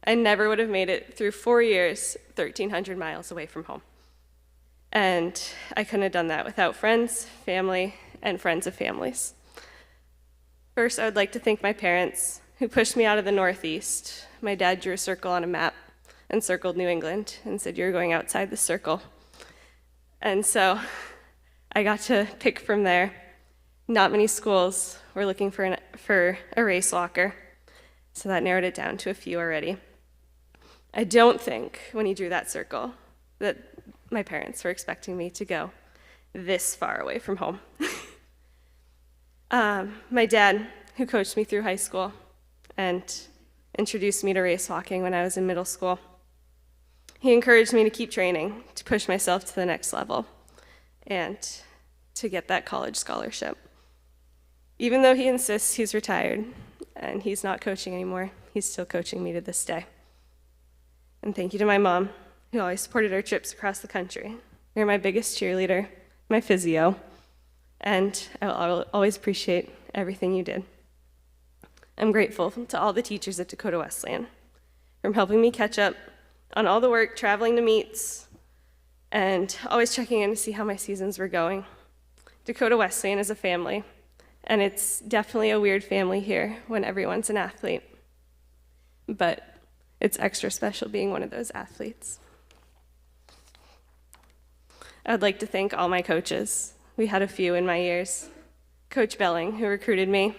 I never would have made it through 4 years, 1,300 miles away from home. And I couldn't have done that without friends, family, and friends of families. First, I would like to thank my parents who pushed me out of the Northeast. My dad drew a circle on a map and circled New England and said, "You're going outside the circle." And so I got to pick from there. Not many schools were looking for a race walker, so that narrowed it down to a few already. I don't think when he drew that circle that my parents were expecting me to go this far away from home. My dad, who coached me through high school and introduced me to race walking when I was in middle school, he encouraged me to keep training, to push myself to the next level, and to get that college scholarship. Even though he insists he's retired and he's not coaching anymore, he's still coaching me to this day. And thank you to my mom, who always supported our trips across the country. You're my biggest cheerleader, my physio, and I'll always appreciate everything you did. I'm grateful to all the teachers at Dakota Wesleyan from helping me catch up on all the work, traveling to meets, and always checking in to see how my seasons were going. Dakota Wesleyan is a family, and it's definitely a weird family here when everyone's an athlete. But it's extra special being one of those athletes. I'd like to thank all my coaches. We had a few in my years. Coach Belling, who recruited me.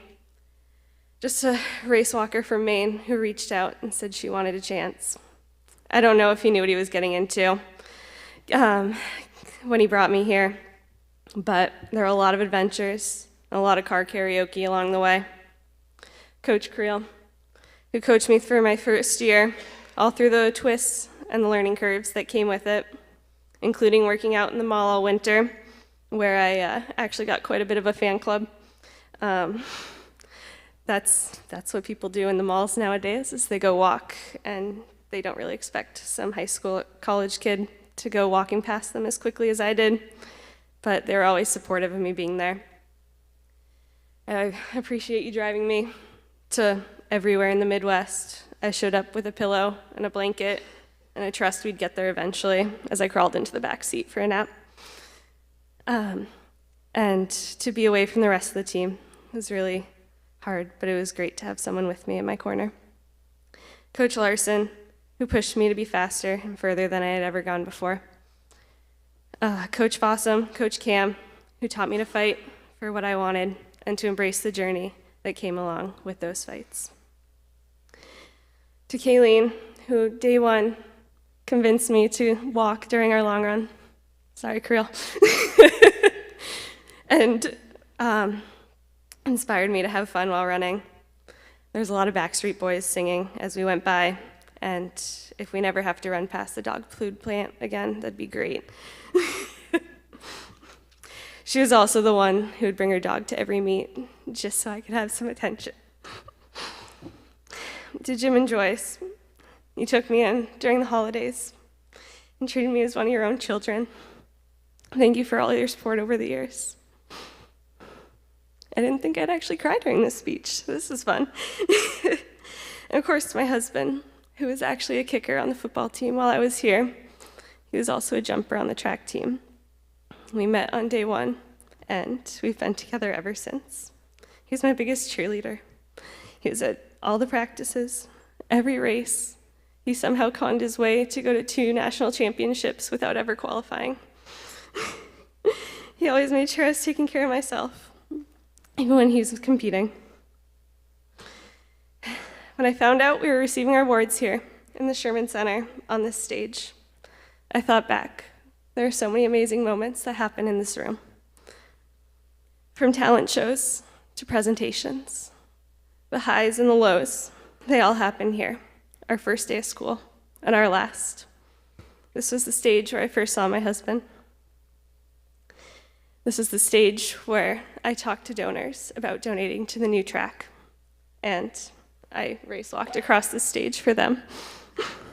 Just a race walker from Maine who reached out and said she wanted a chance. I don't know if he knew what he was getting into when he brought me here, but there were a lot of adventures, and a lot of car karaoke along the way. Coach Creel, who coached me through my first year, all through the twists and the learning curves that came with it, including working out in the mall all winter, where I actually got quite a bit of a fan club. That's what people do in the malls nowadays, is they go walk, and they don't really expect some high school, college kid to go walking past them as quickly as I did, but they were always supportive of me being there. I appreciate you driving me to everywhere in the Midwest. I showed up with a pillow and a blanket, and I trust we'd get there eventually as I crawled into the back seat for a nap. And to be away from the rest of the team was really hard, but it was great to have someone with me in my corner. Coach Larson, who pushed me to be faster and further than I had ever gone before. Coach Fossum, Coach Cam, who taught me to fight for what I wanted and to embrace the journey that came along with those fights. To Kayleen, who day one convinced me to walk during our long run. Sorry, Creel. And inspired me to have fun while running. There's a lot of Backstreet Boys singing as we went by, and if we never have to run past the dog food plant again, that'd be great. She was also the one who would bring her dog to every meet, just so I could have some attention. To Jim and Joyce, you took me in during the holidays and treated me as one of your own children. Thank you for all your support over the years. I didn't think I'd actually cry during this speech, so this is fun. And of course, my husband, who was actually a kicker on the football team while I was here. He was also a jumper on the track team. We met on day one, and we've been together ever since. He was my biggest cheerleader. He was at all the practices, every race. He somehow conned his way to go to 2 national championships without ever qualifying. He always made sure I was taking care of myself, even when he was competing. When I found out we were receiving our awards here in the Sherman Center on this stage, I thought back. There are so many amazing moments that happen in this room. From talent shows to presentations, the highs and the lows, they all happen here. Our first day of school and our last. This was the stage where I first saw my husband. This is the stage where I talked to donors about donating to the new track, and I race walked across the stage for them.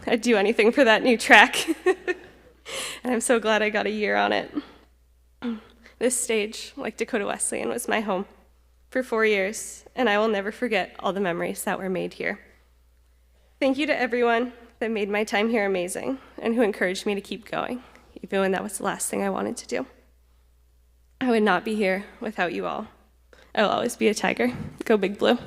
I'd do anything for that new track, and I'm so glad I got a year on it. This stage, like Dakota Wesleyan, was my home for 4 years, and I will never forget all the memories that were made here. Thank you to everyone that made my time here amazing and who encouraged me to keep going, even when that was the last thing I wanted to do. I would not be here without you all. I will always be a Tiger. Go Big Blue.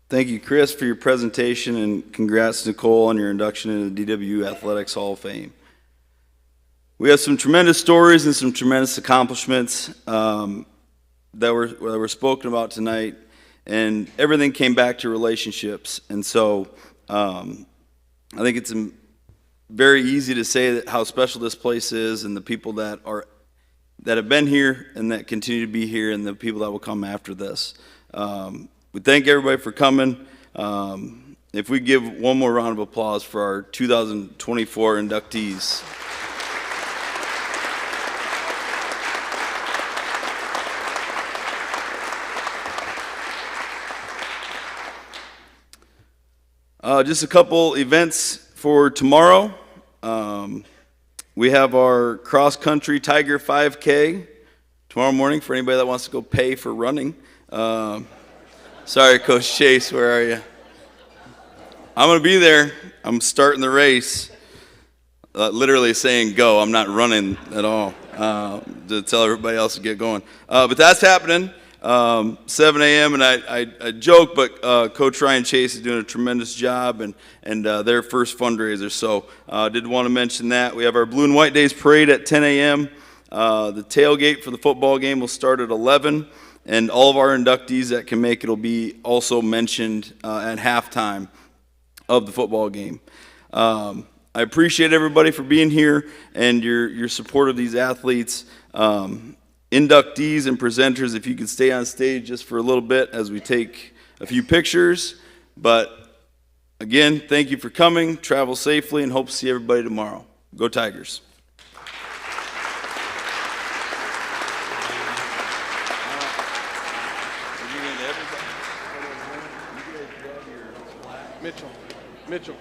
Thank you, Chris, for your presentation, and congrats, Nicole, on your induction into the DWU Athletics Hall of Fame. We have some tremendous stories and some tremendous accomplishments that were spoken about tonight, and everything came back to relationships. And so I think it's very easy to say that how special this place is, and the people that have been here and that continue to be here, and the people that will come after this. We thank everybody for coming. If we give one more round of applause for our 2024 inductees. Just a couple events for tomorrow. We have our cross-country Tiger 5K tomorrow morning for anybody that wants to go pay for running. Sorry, Coach Chase, where are you? I'm going to be there. I'm starting the race. Literally saying go. I'm not running at all to tell everybody else to get going. But that's happening. 7 a.m. and I joke, but Coach Ryan Chase is doing a tremendous job and their first fundraiser. So did want to mention that. We have our Blue and White Days Parade at 10 a.m. The tailgate for the football game will start at 11, and all of our inductees that can make it will be also mentioned at halftime of the football game. I appreciate everybody for being here and your support of these athletes. Inductees and presenters, if you could stay on stage just for a little bit as we take a few pictures. But again, thank you for coming. Travel safely, and hope to see everybody tomorrow. Go Tigers. Mitchell.